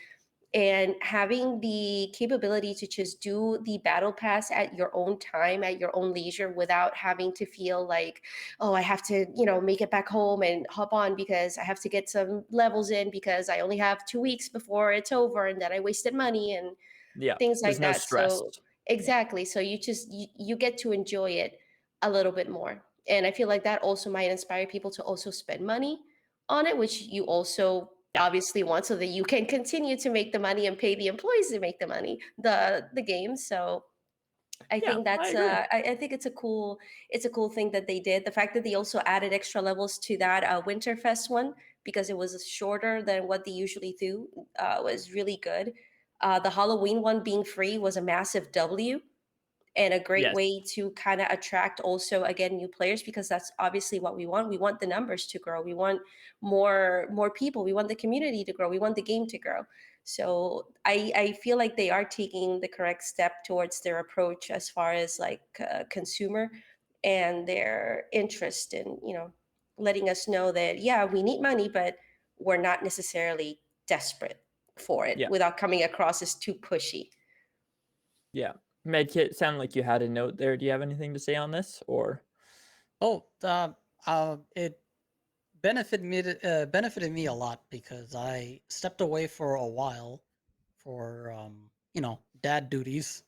And having the capability to just do the battle pass at your own time, at your own leisure, without having to feel like, oh, I have to make it back home and hop on because I have to get some levels in because I only have 2 weeks before it's over and then I wasted money and
Yeah.
things
There's
like
no
that.
stress.
So
Yeah.
exactly, so you get to enjoy it a little bit more. And I feel like that also might inspire people to also spend money on it, which you also
Yeah.
obviously want, so that you can continue to make the money and pay the employees to make the money, the game. So I
Yeah.
think
I
that's
agree.
I think it's a cool thing that they did. The fact that they also added extra levels to that Winterfest one, because it was shorter than what they usually do, was really good. The Halloween one being free was a massive W, and a great
Yes.
way to kind of attract also again new players, because that's obviously what we want the numbers to grow, we want more people, we want the community to grow, we want the game to grow. So I feel like they are taking the correct step towards their approach as far as like consumer and their interest in letting us know that yeah, we need money, but we're not necessarily desperate for it
Yeah.
without coming across as too pushy.
Yeah. Medkit, sounded like you had a note there. Do you have anything to say on this or?
Oh, it benefited me a lot because I stepped away for a while for dad duties,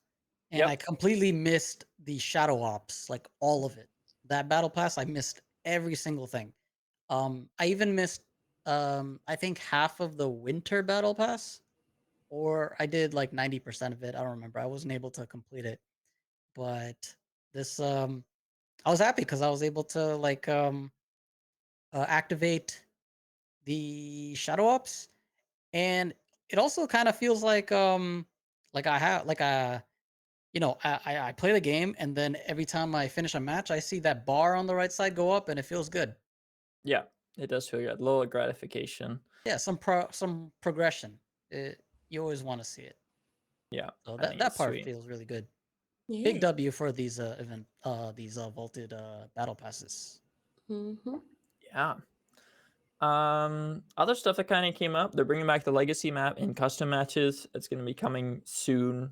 and I
Yep.
completely missed the shadow ops, like all of it. That battle pass, I missed every single thing. I even missed I think half of the winter battle pass, or I did like 90% of it. I don't remember. I wasn't able to complete it. But this I was happy because I was able to like activate the shadow ops, and it also kind of feels like I have like I play the game, and then every time I finish a match, I see that bar on the right side go up, and it feels good.
Yeah, it does feel good. A little gratification.
Yeah, some progression. You always want to see it.
Yeah,
So
I think
that
it's
part
sweet.
feels really good. Big
Yeah.
W for these vaulted battle passes.
Mm-hmm.
Yeah. Other stuff that kind of came up. They're bringing back the legacy map in custom matches. It's going to be coming soon.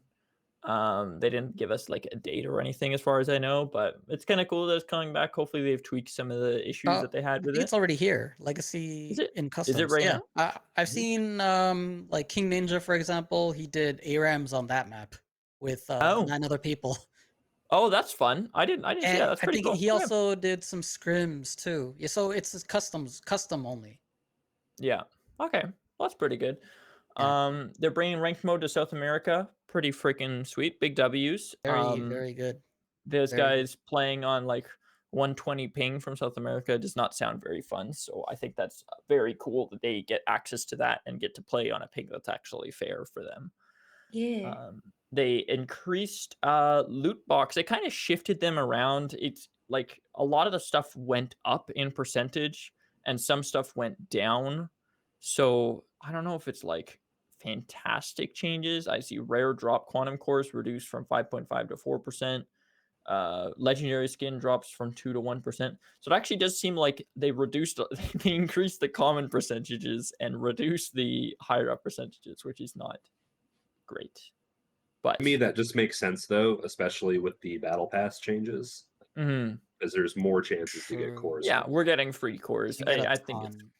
They didn't give us like a date or anything as far as I know, but it's kind of cool that it's coming back. Hopefully they've tweaked some of the issues that they
I
had with
think
it.
it's already here.
Is
Legacy
it?
in
Is it
customs.
right
Yeah,
now?
I've
Mhm.
seen like King Ninja, for example. He did ARAMs on that map with
Oh,
9 other people.
oh, that's fun. I didn't see that.
And
That's
I
pretty
think
cool.
he
Okay.
also did some scrims too. Yeah, so it's custom only.
Yeah. Okay. Well, that's pretty good.
Yeah,
They're bringing ranked mode to South America. Pretty freaking sweet. Big W's.
very good,
Those
very good.
guys playing on like 120 ping from South America does not sound very fun. So I think that's very cool that they get access to that and get to play on a ping that's actually fair for them.
Yeah.
They increased loot box. They kind of shifted them around. It's like a lot of the stuff went up in percentage and some stuff went down. So I don't know if it's like fantastic changes. I see rare drop quantum cores reduced from 5.5 to 4%. Legendary skin drops from 2 to 1%. So it actually does seem like they they increased the common percentages and reduced the higher up percentages, which is not great. But
To me, that just makes sense though, especially with the battle pass changes,
mhm,
because there's more chances to get
True.
cores.
yeah, we're getting free cores.
You get a
I think it's
ton.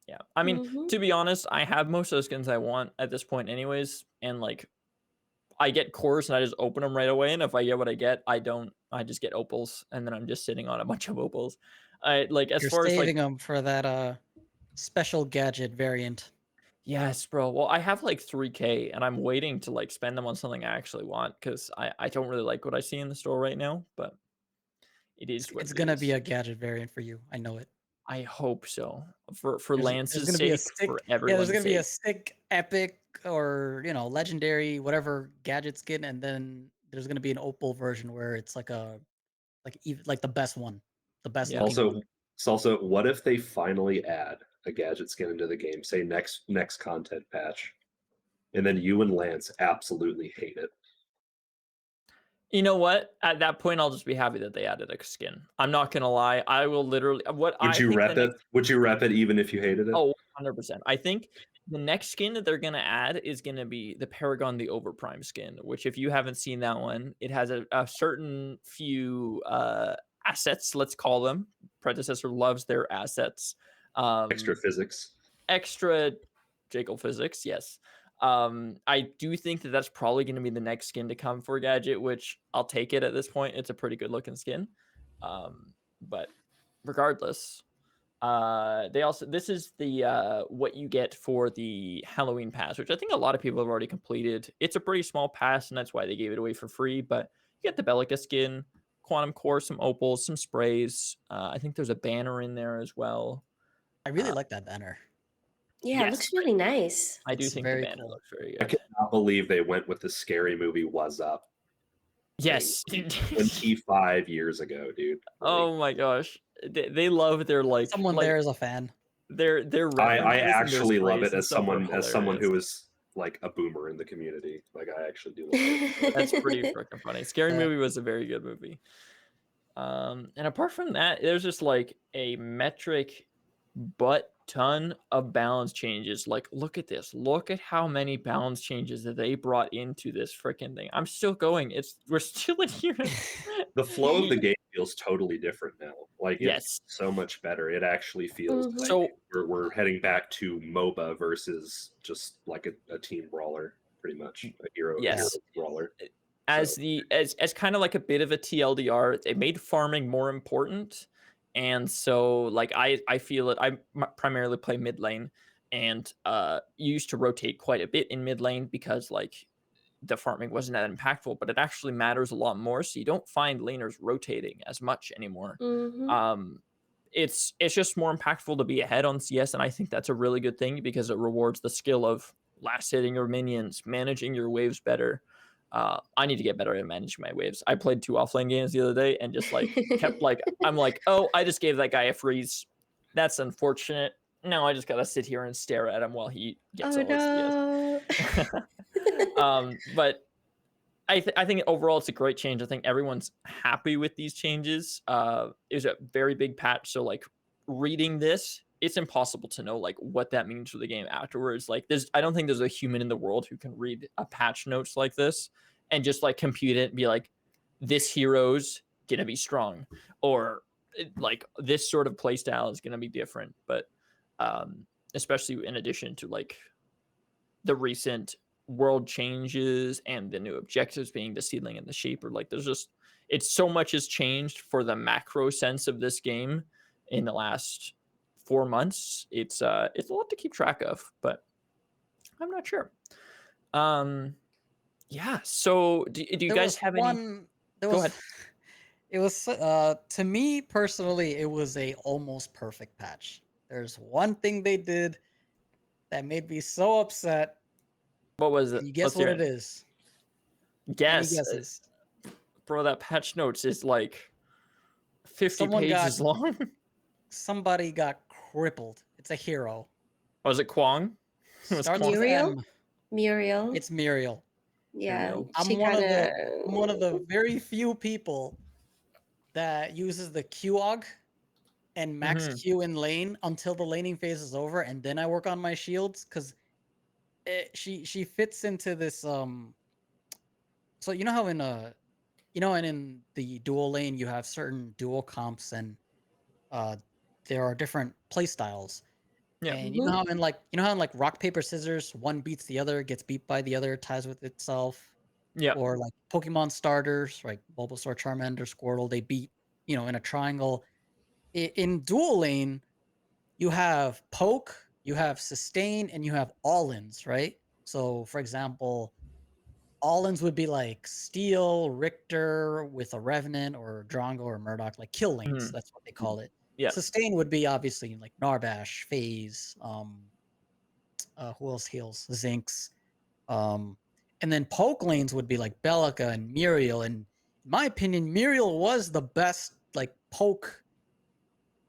yeah. I mean,
Mm-hmm.
to be honest, I have most of the skins I want at this point, anyways, and like I get cores and I just open them right away. And if I get what I get, I don't. I just get opals, and then I'm just sitting on a bunch of opals. I like as
You're
far as like
saving them for that special gadget variant.
yes, bro. Well, I have like 3K, and I'm waiting to like spend them on something I actually want because I don't really like what I see in the store right now, but it is what
It's
it
gonna be
is.
a gadget variant for you. I know it.
I hope so for
There's
Lance's
gonna be a
sake,
sick,
for
yeah. There's
everyone's
gonna be a
sake.
sick, epic, or legendary, whatever gadget skin, and then there's gonna be an opal version where it's like like the best one, the best
Yeah.
looking
Also,
one.
also, what if they finally add a gadget skin into the game? Say next content patch, and then you and Lance absolutely hate it.
You know what? At that point, I'll just be happy that they added a skin. I'm not gonna lie. I will literally what
Would
I
you
think the
rep it?
next
Would you rep it even if you hated it?
100%. I think the next skin that they're gonna add is gonna be the Paragon the Overprime skin, which if you haven't seen that one, it has a certain few assets, let's call them. Predecessor loves their assets.
Extra
Um
physics.
extra Jekyll physics, yes. I do think that that's probably going to be the next skin to come for Gadget, which I'll take it at this point. It's a pretty good looking skin. But regardless, they also this is the what you get for the Halloween pass, which I think a lot of people have already completed. It's a pretty small pass, and that's why they gave it away for free. But you get the Bellica skin, Quantum Core, some opals, some sprays. I think there's a banner in there as well.
I really
Uh,
like that banner.
Yeah, it
yes,
looks really nice.
I do
It's
think the
very
banner
cool.
looks very
I
good.
cannot believe they went with the scary movie Was Up thing
Yes.
25 years ago, dude. Like,
Oh my gosh. They love their
Someone there is a fan.
their
I
references and their
actually love
sprays
it
and
as
stuff are
someone
hilarious.
who is like a boomer in the community. Like I actually do love it.
That's pretty freaking funny. Scary
Uh,
Movie was a very good movie. And apart from that, there's just like a metric but ton of balance changes. Like, look at this. Look at how many balance changes that they brought into this freaking thing. I'm still going. We're still in here.
The flow of the game feels totally different now. Like it's
Yes.
so much better. It actually feels
Mhm.
like
So
we're heading back to MOBA versus just like a team brawler, pretty much a hero
yes.
brawler.
As
So
as kind of like a bit of a TLDR, they made farming more important, and so like I feel it. Primarily play mid lane, and used to rotate quite a bit in mid lane because like the farming wasn't that impactful, but it actually matters a lot more. So you don't find laners rotating as much anymore.
Mhm.
Um, it's just more impactful to be ahead on CS, and I think that's a really good thing because it rewards the skill of last hitting your minions, managing your waves better. I need to get better at managing my waves. I played 2 offlane games the other day and just like kept like I'm like, oh, I just gave that guy a freeze. That's unfortunate. Now I just gotta sit here and stare at him while he gets
Oh
all his
no.
CS. But I think overall it's a great change. I think everyone's happy with these changes. It was a very big patch, so like reading this, it's impossible to know like what that means for the game afterwards. Like I don't think there's a human in the world who can read a patch notes like this and just like compute it and be like, this hero's gonna be strong, or like this sort of playstyle is gonna be different. But especially in addition to like the recent world changes and the new objectives being the seedling and the shaper, like there's just it's so much has changed for the macro sense of this game in the last 4 months. It's a lot to keep track of, but I'm not sure. Yeah, so do you
There
guys
was
have any?
one. There
Go
was.
ahead.
It was to me personally, it was a almost perfect patch. There's one thing they did that made me so upset.
What was
Can
it?
you guess
Let's
what
hear
it
it.
is? Any
Guess.
guesses?
Bro, that patch notes is like 50
Someone
pages long.
Somebody got crippled. It's a hero.
Was it Kwong? It was
Starts
Kwong.
with
Muriel?
M.
Muriel.
It's Muriel.
Yeah,
Muriel.
she
I'm
kind
one of the
of.
very few people that uses the QOG and max
Mhm.
Q in lane until the laning phase is over, and then I work on my shields because she fits into this So you know how and in the dual lane you have certain dual comps and uh there are different play styles.
Yeah.
And you know how in like rock paper scissors, one beats the other, gets beat by the other, ties with itself,
Yeah.
or like Pokemon starters, like Bulbasaur, Charmander, Squirtle, they beat, in a triangle. In dual lane, you have poke, you have sustain, and you have all-ins, right? So for example, all-ins would be like Steel, Richter with a Revenant or Drongo or Murdoch, like kill lanes.
Mhm.
That's what they call it.
Yeah.
Sustain would be obviously like Narbash, FaZe, who else heals? Zinx. And then poke lanes would be like Bellica and Muriel. And in my opinion, Muriel was the best like poke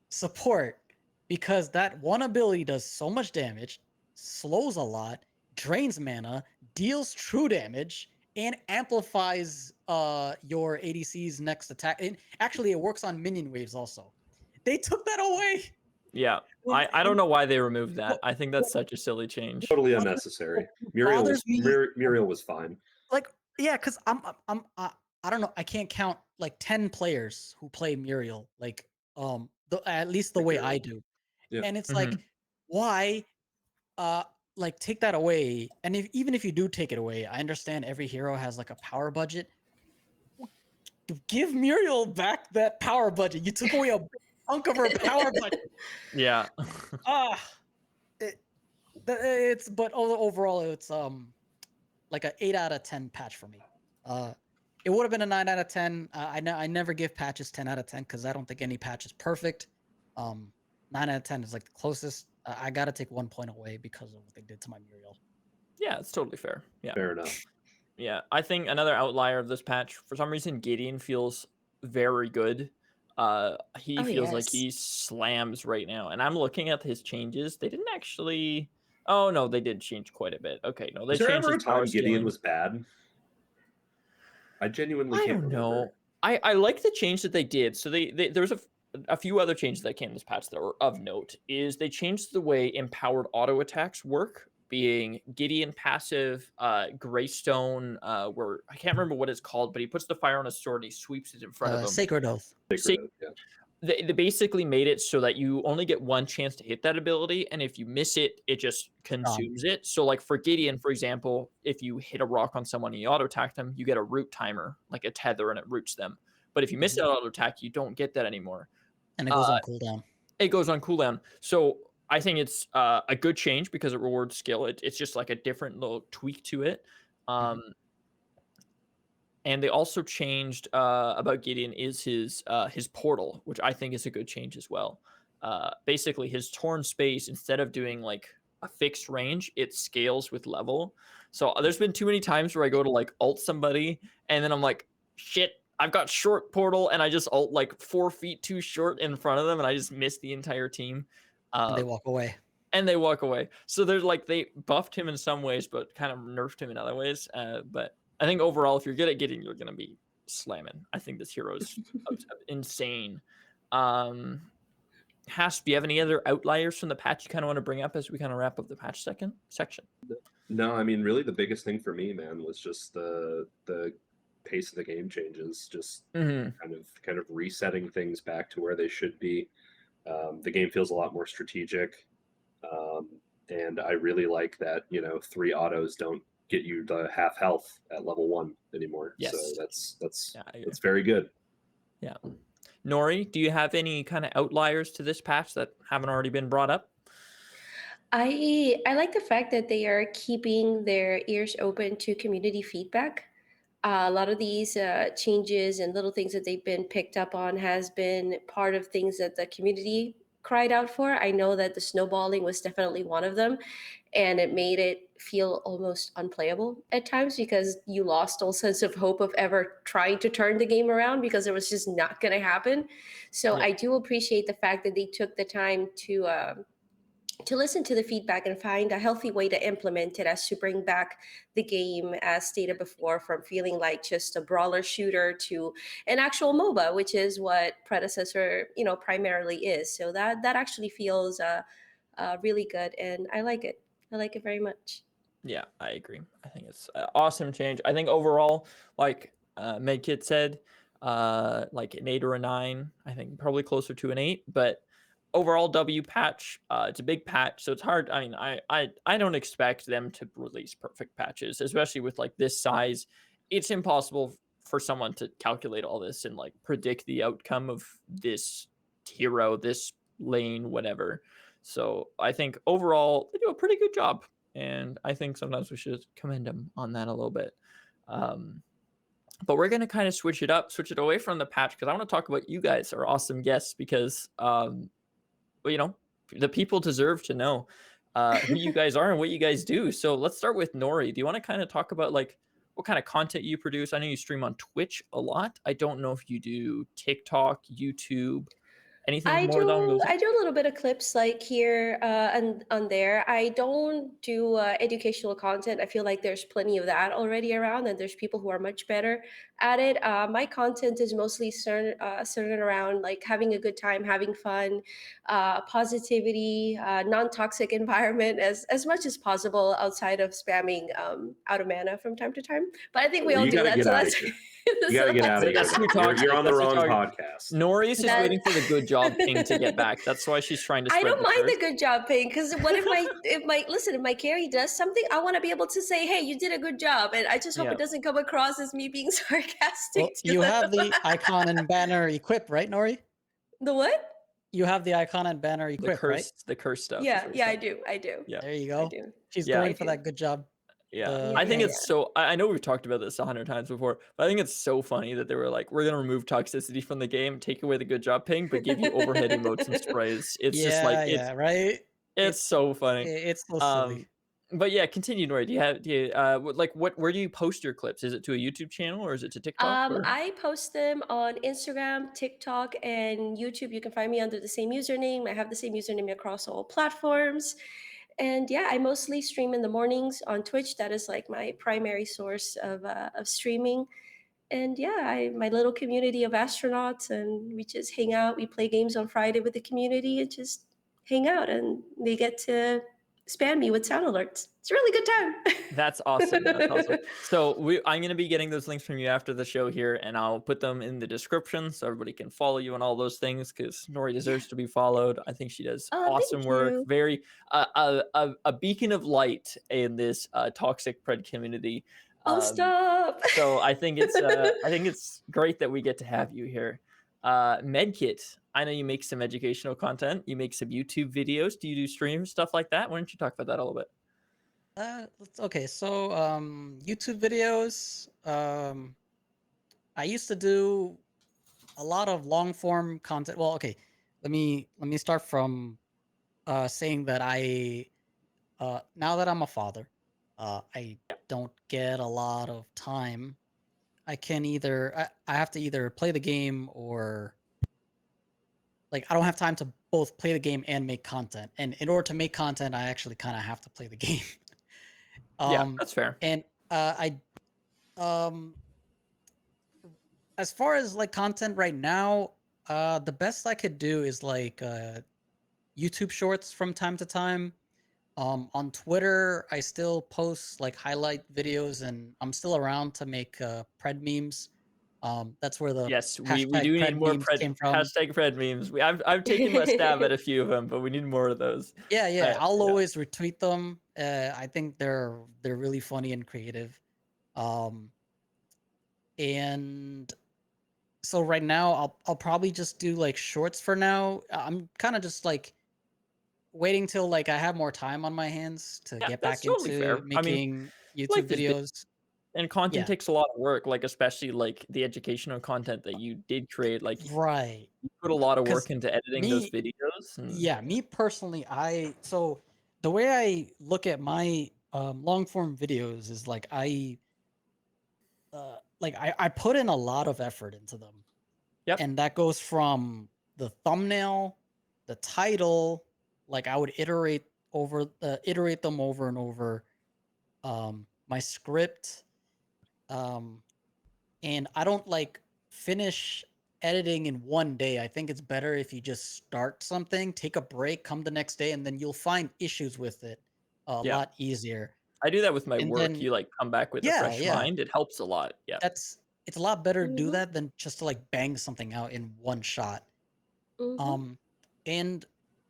support because that one ability does so much damage, slows a lot, drains mana, deals true damage, and amplifies your ADC's next attack. And actually, it works on minion waves also. They took that away.
Yeah.
And,
I don't
and
know why they removed that.
what,
I think
what,
that's such a silly change.
Totally
what
unnecessary.
bothers me,
Muriel was fine.
like, yeah, because I don't know, I can't count like 10 players who play Muriel, like at least the
Like
way
Muriel.
I do.
Yeah.
And it's
Mhm.
like, why like take that away? And even if you do take it away, I understand every hero has like a power budget. Give Muriel back that power budget. You took away a chunk of her power budget.
Yeah.
Ah, it's but overall it's like a 8 out of 10 patch for me. It would have been a 9 out of 10. I never give patches 10 out of 10 because I don't think any patch is perfect. 9 out of 10 is like the closest. I gotta take 1 point away because of what they did to my Muriel.
Yeah, it's totally fair. Yeah.
Fair enough.
Yeah. I think another outlier of this patch, for some reason, Gideon feels very good. He
Oh
feels like
yes.
he slams right now. And I'm looking at his changes. They didn't actually. Oh no, they did change quite a bit. Okay, no, they
Was there
changed
ever
his
a
power
time Gideon
scaling.
was bad? I genuinely
I
can't
don't
remember.
know. I like the change that they did. So there's a few other changes that came this patch that were of note. Is they changed the way empowered auto attacks work, being Gideon passive, Greystone, where I can't remember what it's called, but he puts the fire on his sword, and he sweeps it in front of him.
Sacred Oath.
Sa-
Yeah.
They basically made it so that you only get one chance to hit that ability, and if you miss it, it just consumes it. So, like for Gideon, for example, if you hit a rock on someone and you auto attack them, you get a root timer, like a tether, and it roots them. But if you miss that auto attack, you don't get that anymore.
And it goes on cooldown.
It goes on cooldown. So I think it's a good change because it rewards skill. It's just like a different little tweak to it. And they also changed about Gideon is his portal, which I think is a good change as well. Basically, his torn space, instead of doing like a fixed range, it scales with level. So there's been too many times where I go to like ult somebody and then I'm like, shit, I've got short portal and I just ult like 4 feet too short in front of them and I just miss the entire team.
And they walk away.
And they walk away. So they're like, they buffed him in some ways, but kind of nerfed him in other ways. But I think overall, if you're good at getting, you're going to be slamming. I think this hero is insane. Hasp, do you have any other outliers from the patch you kind of want to bring up as we kind of wrap up the patch section?
No, I mean, really, the biggest thing for me, man, was just the pace of the game changes, just kind of resetting things back to where they should be. The game feels a lot more strategic, and I really like that 3 autos don't get you to half health at level 1 anymore.
Yes.
So that's very good.
Yeah. Nori, do you have any kind of outliers to this patch that haven't already been brought up?
I like the fact that they are keeping their ears open to community feedback. A lot of these changes and little things that they've been picked up on has been part of things that the community cried out for. I know that the snowballing was definitely one of them, and it made it feel almost unplayable at times because you lost all sense of hope of ever trying to turn the game around because it was just not going to happen. So
Yeah.
I do appreciate the fact that they took the time to listen to the feedback and find a healthy way to implement it as to bring back the game, as stated before, from feeling like just a brawler shooter to an actual MOBA, which is what Predecessor, primarily is. So that actually feels really good, and I like it. I like it very much.
Yeah, I agree. I think it's an awesome change. I think overall, like Medkit said, like an 8 or a 9. I think probably closer to an 8. But overall, W patch, it's a big patch, so it's hard. I mean, I don't expect them to release perfect patches, especially with like this size. It's impossible for someone to calculate all this and like predict the outcome of this hero, this lane, whatever. So I think overall they do a pretty good job. And I think sometimes we should commend them on that a little bit. But we're going to kind of switch it away from the patch because I want to talk about you guys are awesome guests because, the people deserve to know who you guys are and what you guys do. So let's start with Nori. Do you want to kind of talk about like what kind of content you produce? I know you stream on Twitch a lot. I don't know if you do TikTok, YouTube, anything
I
more along
do
those.
I do a little bit of clips like here and on there. I don't do educational content. I feel like there's plenty of that already around, and there's people who are much better at it. My content is mostly centered around like having a good time, having fun, positivity, non-toxic environment as much as possible outside of spamming out of mana from time to time. But I think we all
You
do
gotta
that.
get
So
out of
that's
here. You gotta get out of here.
That's too toxic.
You're on the
That's too
wrong
toxic.
podcast.
Nori's just
That-
waiting for the good job ping to get back. That's why she's trying to
I
spread
don't mind the
curse.
good job paying, because what if my carry does something, I want to be able to say, hey, you did a good job, and I just hope
Yeah.
it doesn't come across as me being sarcastic.
Well,
to
you
them.
have the icon and banner equipped, right, Nori?
The what?
You have the icon and banner
The
equipped, right?
curse stuff. is
Yeah,
what he's
yeah, I
saying.
do. I do.
Yeah.
There you
I
go.
do.
She's
Yeah,
going
I
for
do.
that good job.
Yeah,
Yeah,
I think
yeah,
it's so. I know we've talked about this 100 times before, but I think it's so funny that they were like, "We're gonna remove toxicity from the game, take away the good job ping, but give you overhead emotes and sprays." It's just like
Yeah, right.
it's so funny.
It's so silly.
But yeah, continue, Nori. Do you where do you post your clips? Is it to a YouTube channel or is it to TikTok? Or?
I post them on Instagram, TikTok, and YouTube. You can find me under the same username. I have the same username across all platforms. And yeah, I mostly stream in the mornings on Twitch. That is like my primary source of streaming. And yeah, my little community of astronauts, and we just hang out. We play games on Friday with the community and just hang out, and they get to spam me with sound alerts. It's a really good time.
That's awesome. That's awesome. So I'm going to be getting those links from you after the show here, and I'll put them in the description so everybody can follow you and all those things because Nori deserves to be followed. I think she does
Oh,
awesome
thank
work.
you.
Very a beacon of light in this toxic pred community.
Oh, stop.
So I think it's great that we get to have you here. Medkit, I know you make some educational content. You make some YouTube videos. Do you do streams, stuff like that? Why don't you talk about that a little bit?
Okay, so YouTube videos. I used to do a lot of long form content. Well, okay, let me start from saying that I now that I'm a father, I don't get a lot of time. I can either I have to either play the game or like I don't have time to both play the game and make content. And in order to make content, I actually kind of have to play the game.
Yeah,
um
that's fair.
and I um as far as like content right now, the best I could do is like YouTube shorts from time to time. On Twitter, I still post like highlight videos, and I'm still around to make pred memes. That's where the
Yes, we
hashtag
do need
pred
more
memes came from.
#pred memes. I've taken a stab at a few of them, but we need more of those.
Yeah, yeah, I'll
Yeah.
always retweet them. I think they're really funny and creative. Um, and so right now, I'll probably just do like shorts for now. I'm kind of just like waiting till like I have more time on my hands to
Yeah,
get
that's
back
totally
into
fair. I mean,
making YouTube
life is busy
videos.
and content
Yeah,
takes a lot of work, like, especially, like, the educational content that you did create, like,
right.
you put a lot of work
Because
into editing those
me,
videos and
yeah, me personally, so the way I look at my long form videos is like I put in a lot of effort into them,
yep.
and that goes from the thumbnail, the title. Like I would iterate them over and over. My script, um, and I don't like finish editing in one day. I think it's better if you just start something, take a break, come the next day, and then you'll find issues with it a
Yeah.
lot easier.
I do that with my
And
work.
then
You, like, come back with a
yeah,
fresh
yeah,
mind. It helps a lot. Yeah.
that's it's a lot better to do
Mhm,
that than just to like bang something out in one shot.
mhm.
Um, and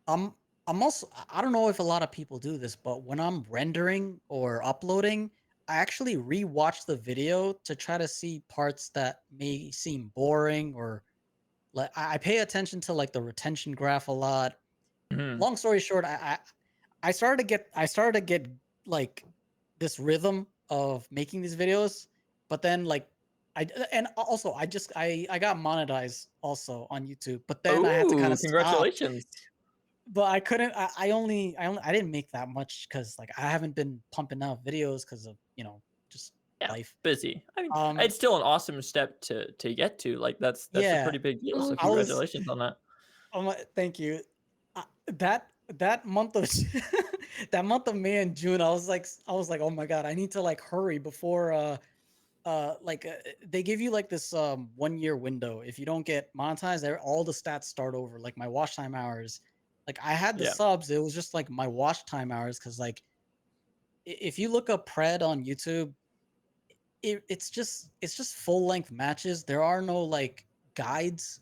I'm I'm also I don't know if a lot of people do this, but when I'm rendering or uploading, I actually rewatch the video to try to see parts that may seem boring or like I pay attention to like the retention graph a lot.
Mhm.
Long story short, I started to get like this rhythm of making these videos, but then like and also I got monetized also on YouTube, but then I had to kind
Ooh,
of stop.
congratulations.
But I couldn't. I didn't make that much because like I haven't been pumping out videos because of just
Yeah,
life.
busy. I mean,
Um,
it's still an awesome step to get to. Like, that's a
yeah,
pretty big deal, so
I
Mhm.
was.
congratulations on that.
Thank you. That month of that month of May and June, I was like, oh my god, I need to like hurry before they give you like this 1 year window. If you don't get monetized, all the stats start over. Like my watch time hours. Like I had the
Yeah.
subs, it was just like my watch time hours because like if you look up Pred on YouTube, it's just full length matches. There are no like guides,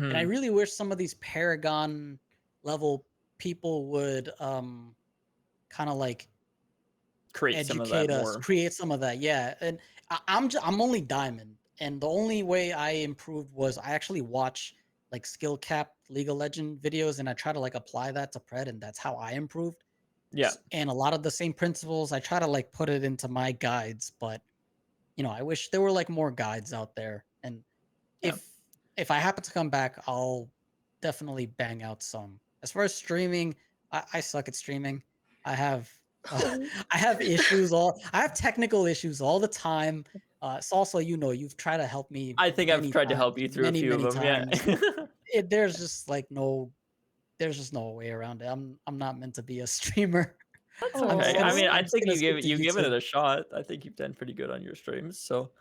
and I
Mhm.
really wish some of these Paragon level people would kind of like
Create some of that
educate us,
more.
create some of that. Yeah, and I'm only diamond, and the only way I improved was I actually watch like skill cap League of Legend videos, and I try to like apply that to Pred, and that's how I improved.
Yeah.
And a lot of the same principles, I try to like put it into my guides, but I wish there were like more guides out there. And
Yeah.
if I happen to come back, I'll definitely bang out some. As far as streaming, I suck at streaming. I have I have I have technical issues all the time. Salsa, you've tried to help me
I think I've
many
tried to
times,
help you through a
many,
few of
many
them. Yeah.
times. There's just no way around it. I'm not meant to be a streamer.
That's okay. I mean,
Oh.
I
I'm just
think
gonna stick to
you've given it
YouTube.
a shot. I think you've done pretty good on your streams. So,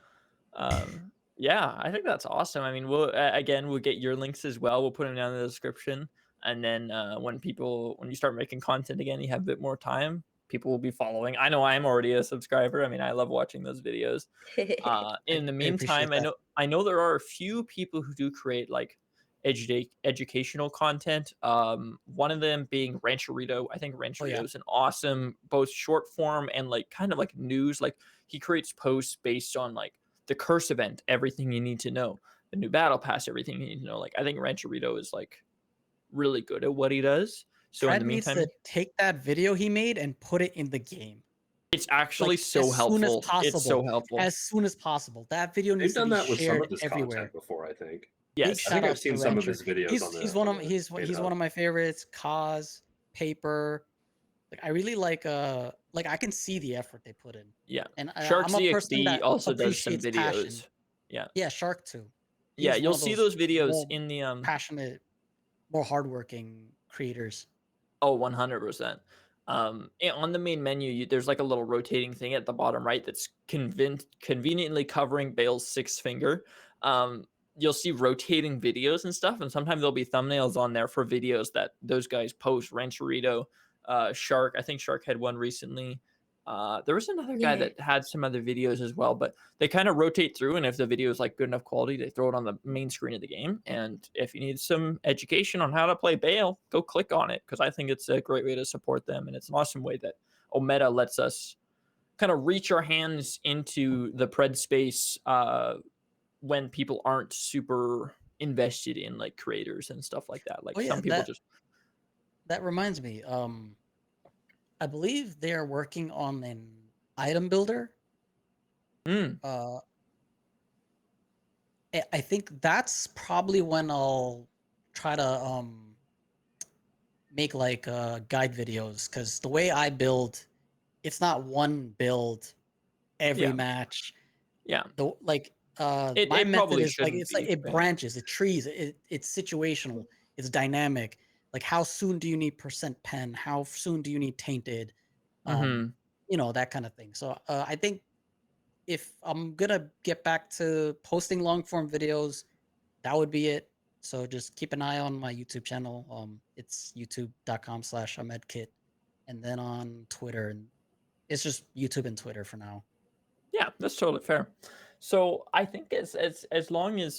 yeah, I think that's awesome. I mean, we'll get your links as well. We'll put them down in the description, and then when you start making content again, you have a bit more time. People will be following. I know I'm already a subscriber. I mean, I love watching those videos.
I,
In the
I appreciate
meantime,
that.
I know there are a few people who do create like educational content. One of them being Rancherito. I think
Oh yeah.
Rancherito is an awesome both short form and like kind of like news. Like he creates posts based on like the curse event, everything you need to know, the new battle pass, everything you need to know. Like I think Rancherito is like really good at what he does. So in
Pred
the
needs
meantime,
to take that video he made and put it in the game.
it's actually
Like
so helpful. It's so helpful.
as soon as possible. That video
They've
needs to
done
be
that with some
shared
of his content
everywhere.
before, I think.
Big
I
Yes.
shout
think I've
outs to
seen some of
Rancher.
his videos on
He's
the
one of
Beta
he's
Hub.
one of my favorites. Cause Paper. Like I really like like I can see the effort they put in,
Yeah.
and
Sharks
I'm a person
ZXD
that
also does some
appreciates passion.
videos. Yeah.
Yeah, Shark too.
Yeah,
He's one
you'll
of
see
those
those videos
more
in the
passionate, more hardworking creators.
Oh, 100%. On the main menu, there's like a little rotating thing at the bottom right that's conveniently covering Bale's sixth finger. You'll see rotating videos and stuff, and sometimes there'll be thumbnails on there for videos that those guys post. Rancherito, Shark. I think Shark had one recently. There was another guy
Yeah.
that had some other videos as well, but they kind of rotate through, and if the video is like good enough quality, they throw it on the main screen of the game. And if you need some education on how to play Bayle, go click on it, because I think it's a great way to support them, and it's an awesome way that Omeda lets us kind of reach our hands into the pred space when people aren't super invested in like creators and stuff like that. Like
Oh yeah,
some people just
that reminds me. I believe they are working on an item builder.
mm,
Uh, I think that's probably when I'll try to make like guide videos, because the way I build, it's not one build every
yeah,
match.
yeah.
The like
It
my
it
method
probably
is like
shouldn't
it's like
be.
it
Yeah.
branches, it trees, it's situational, it's dynamic. Like how soon do you need percent pen? How soon do you need tainted? Um,
Hmm.
that kind of thing. So I think if I'm gonna get back to posting long form videos, that would be it. So just keep an eye on my YouTube channel. It's youtube.com/Amedkit, and then on Twitter, and it's just YouTube and Twitter for now.
Yeah, that's totally fair. So I think as long as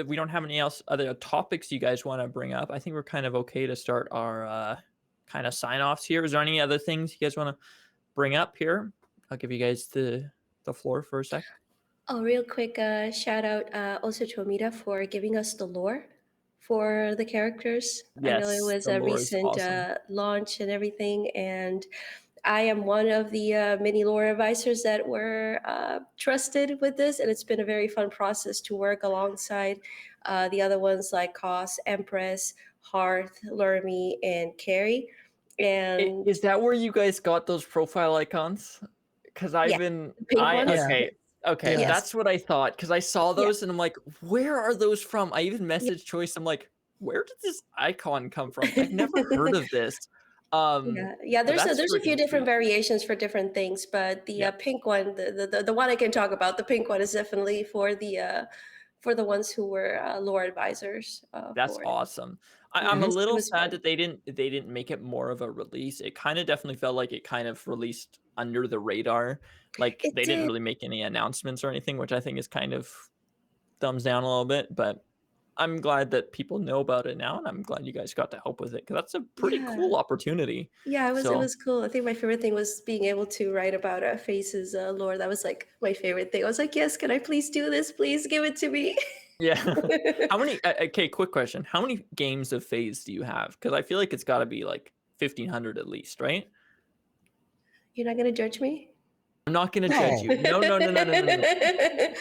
we don't have any other topics you guys want to bring up, I think we're kind of okay to start our kind of sign offs here. Is there any other things you guys want to bring up here? I'll give you guys the floor for a sec.
Oh, real quick, shout out also to Omeda for giving us the lore for the characters. I know it
Yes,
was
the
a
lore is
recent
awesome.
launch and everything, and I am one of the many lore advisors that were trusted with this, and it's been a very fun process to work alongside the other ones like Cos, Empress, Hearth, Lurmy, and Carrie. And
Is that where you guys got those profile icons? Because I've
yeah,
been
the pink
I
ones.
Yeah,
okay. Okay,
yeah.
that's what I thought, because I saw
Yeah,
those and I'm like, where are those from? I even
yeah.
messaged Choice. I'm like, where did this icon come from? I've never heard of this. Um,
Yeah.
but
There's a
that's
there's a few
freaking
different
sweet.
variations for different things, but the
Yeah,
pink one, the one I can talk about, the pink one is definitely for the ones who were lore advisors
that's
for it.
awesome. I'm a
Yes, it
little
was
sad
fun.
that they didn't make it more of a release. It kind of definitely felt like it kind of released under the radar. Like
It
they didn't
did.
really make any announcements or anything, which I think is kind of thumbs down a little bit, but I'm glad that people know about it now, and I'm glad you guys got to help with it, because that's a pretty
Yeah.
cool opportunity.
Yeah, it
So
was cool. I think my favorite thing was being able to write about Face's lore. That was like my favorite thing. I was like, yes, can I please do this? Please give it to me.
yeah, how many? Okay, quick question: how many games of Phase do you have? Because I feel like it's got to be like 1,500 at least, right?
You're not gonna judge me?
I'm not gonna judge
No.
you. No, no, no, no, no, no, no.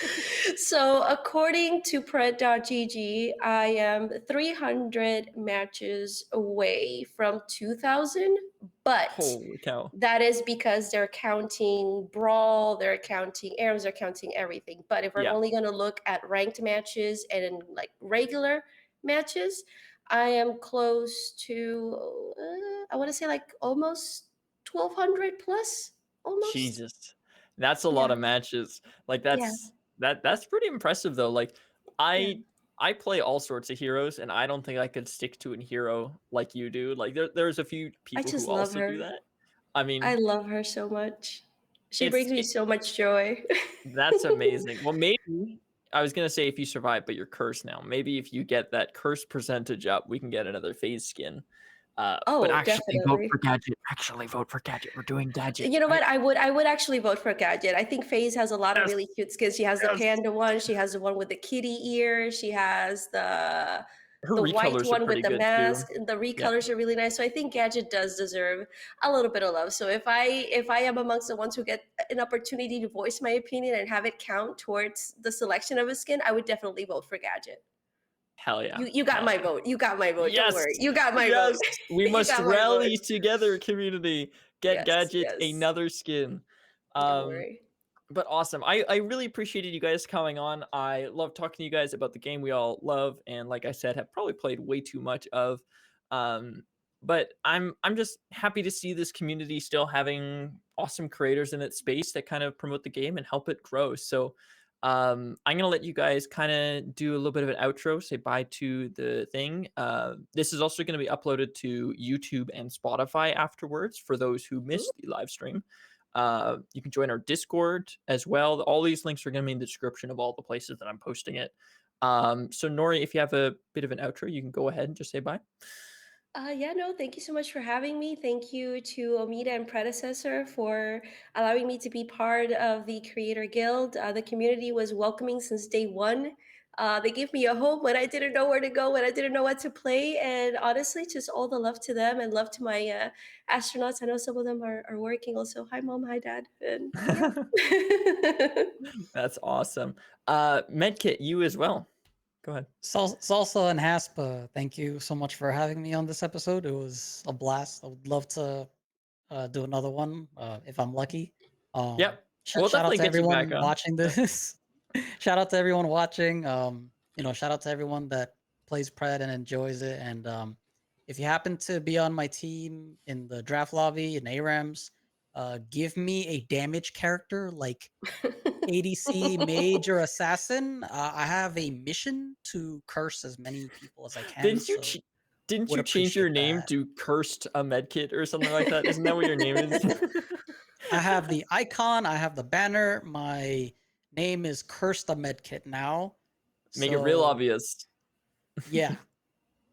So, according to Pred.gg, I am 300 matches away from 2,000, but
Holy cow!
that is because they're counting Brawl, they're counting ARMS, they're counting everything. But if we're
Yeah,
only going to look at ranked matches and in like regular matches, I am close to, I want to say like almost 1,200 plus, almost.
Jesus, that's a lot
Yeah,
of matches. Like
yeah,
that's pretty impressive though. Like
yeah.
I play all sorts of heroes, and I don't think I could stick to a hero like you do. Like there's a few
I
people
just
who
love
also do
her.
that. I
I
mean,
love her so much. She
it's
brings me
it,
so much joy.
that's amazing. Well, maybe I was gonna say if you survive, but you're cursed now. Maybe if you get that curse percentage up, we can get another phase skin. But
Oh,
actually vote
definitely.
for Gadget. Actually vote for Gadget. We're doing Gadget,
You know
right?
what? I would actually vote for Gadget. I think FaZe has a lot of
Yes,
really cute skins. She has the
yes.
panda one. She has the one with the kitty ear. She has
Her
the white
recolors are
one with
pretty
the
good too.
mask. The
Yeah.
recolors are really nice. So I think Gadget does deserve a little bit of love. So if I am amongst the ones who get an opportunity to voice my opinion and have it count towards the selection of a skin, I would definitely vote for Gadget.
Hell yeah.
You got
Hell
my
yeah.
vote. You got my vote.
Yes.
Don't worry. You got my
Yes.
vote.
We
You
must
got my vote.
rally together, community. Get
Yes,
Gadget
yes.
another skin.
Don't worry.
But awesome. I really appreciated you guys coming on. I love talking to you guys about the game we all love, and like I said, have probably played way too much of. But I'm just happy to see this community still having awesome creators in its space that kind of promote the game and help it grow. So I'm gonna let you guys kind of do a little bit of an outro, say bye to the thing. This is also going to be uploaded to YouTube and Spotify afterwards for those who missed the live stream. You can join our Discord as well. All these links are going to be in the description of all the places that I'm posting it. So Nori, if you have a bit of an outro, you can go ahead and just say bye.
Yeah, no, thank you so much for having me. Thank you to Omeda and Predecessor for allowing me to be part of the Creator Guild. The community was welcoming since day one. They gave me a home when I didn't know where to go, when I didn't know what to play. And honestly, just all the love to them and love to my astronauts. I know some of them are working also. Hi, Mom. Hi, Dad. And yeah.
That's awesome. Medkit, you as well. Go ahead.
Salsa and Hasp, thank you so much for having me on this episode. It was a blast. I would love to do another one if I'm lucky.
Yep. We'll
Shout out
definitely
to
get you back
everyone
on.
watching this. Shout out to everyone watching. Shout out to everyone that plays Pred and enjoys it. And if you happen to be on my team in the draft lobby in ARAMs, give me a damage character like ADC, mage, or assassin. I have a mission to curse as many people as I can.
Didn't you
so
didn't
would
you change your
appreciate
name
that.
to Cursed Amedkit or something like that? Isn't that what your name is?
I have the icon. I have the banner. My name is Cursed Amedkit now.
Make it real
So,
obvious.
Yeah.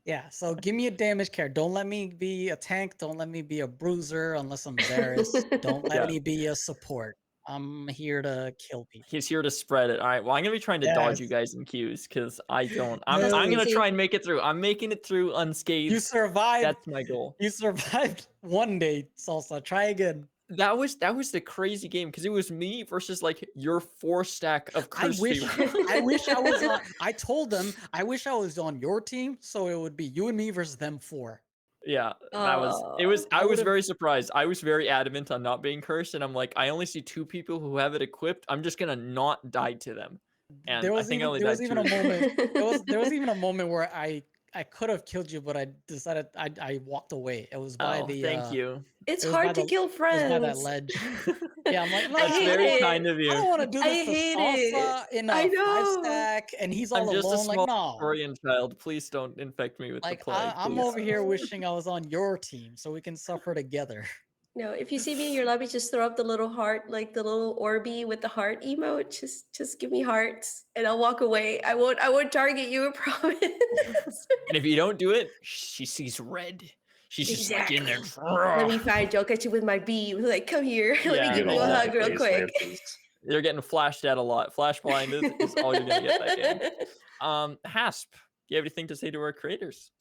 Yeah. So give me a damage character. Don't let me be a tank. Don't let me be a bruiser unless I'm Varus. Don't let
Yeah.
me be a support. I'm here to kill people.
He's here to spread it. All right. Well, I'm gonna be trying to dodge you
Yes.
guys in queues because I don't. I'm
That's
gonna
easy.
try and make it through. I'm making it through
You
unscathed.
survived.
That's my goal.
You survived one day, Salsa. Try again.
That was the crazy game because it was me versus like your 4-stack of
I
curse
wish
people.
I wish I was on. I told them I wish I was on your team, so it would be you and me versus them four.
Yeah, that was it. Was
I
I was
would've-
very surprised. I was very adamant on not being cursed, and I'm like, I only see 2 people who have it equipped. I'm just gonna not die to them. And
There
I
was
think I
even
only
there was
died
even
2
a
of them.
moment. There was even a moment where I could have killed you, but I decided I walked away. It was by
Oh,
the
thank you.
It's
it was by
hard to
the
kill
it was by that
friends.
ledge. Yeah, I'm like, nah,
That's
hate
very
it.
kind of
I don't
you.
want to do
I
this to
hate
Salsa
it.
in
I
a 5
know.
stack, and he's all
I'm just a
alone. Like,
small
no.
Victorian child. Please don't infect me with the
Like
plague.
I'm
Please.
over here wishing I was on your team so we can suffer together.
No, if you see me in your lobby, just throw up the little heart, like the little Orby with the heart emote. Just give me hearts, and I'll walk away. I won't target you. I promise.
And if you don't do it, she sees red. She's just like in there.
Let me find you. I'll catch you with my beam. Like, come here. Let
Yeah,
me give
Get
you a
all
hug
the
real
phase
quick.
lances.
You're getting flashed at a lot. Flash blinded is all you're gonna get that game. Hasp, do you have anything to say to our creators?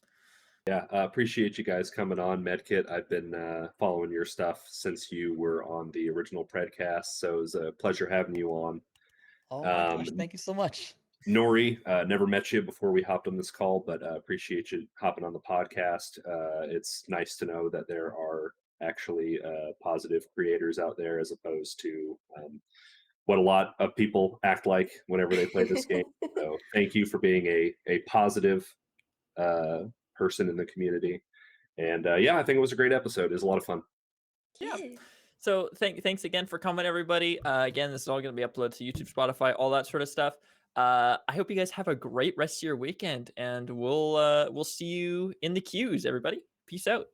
Yeah, appreciate you guys coming on, Medkit. I've been following your stuff since you were on the original Predcast, so it was a pleasure having you on.
Oh my gosh, thank you so much.
Nori, never met you before we hopped on this call, but appreciate you hopping on the podcast. It's nice to know that there are actually positive creators out there as opposed to what a lot of people act like whenever they play this game. So thank you for being a positive person in the community. And yeah, I think it was a great episode. It was a lot of fun.
Yeah. So thanks again for coming, everybody. Again, this is all going to be uploaded to YouTube, Spotify, all that sort of stuff. I hope you guys have a great rest of your weekend, and we'll see you in the queues, everybody. Peace out.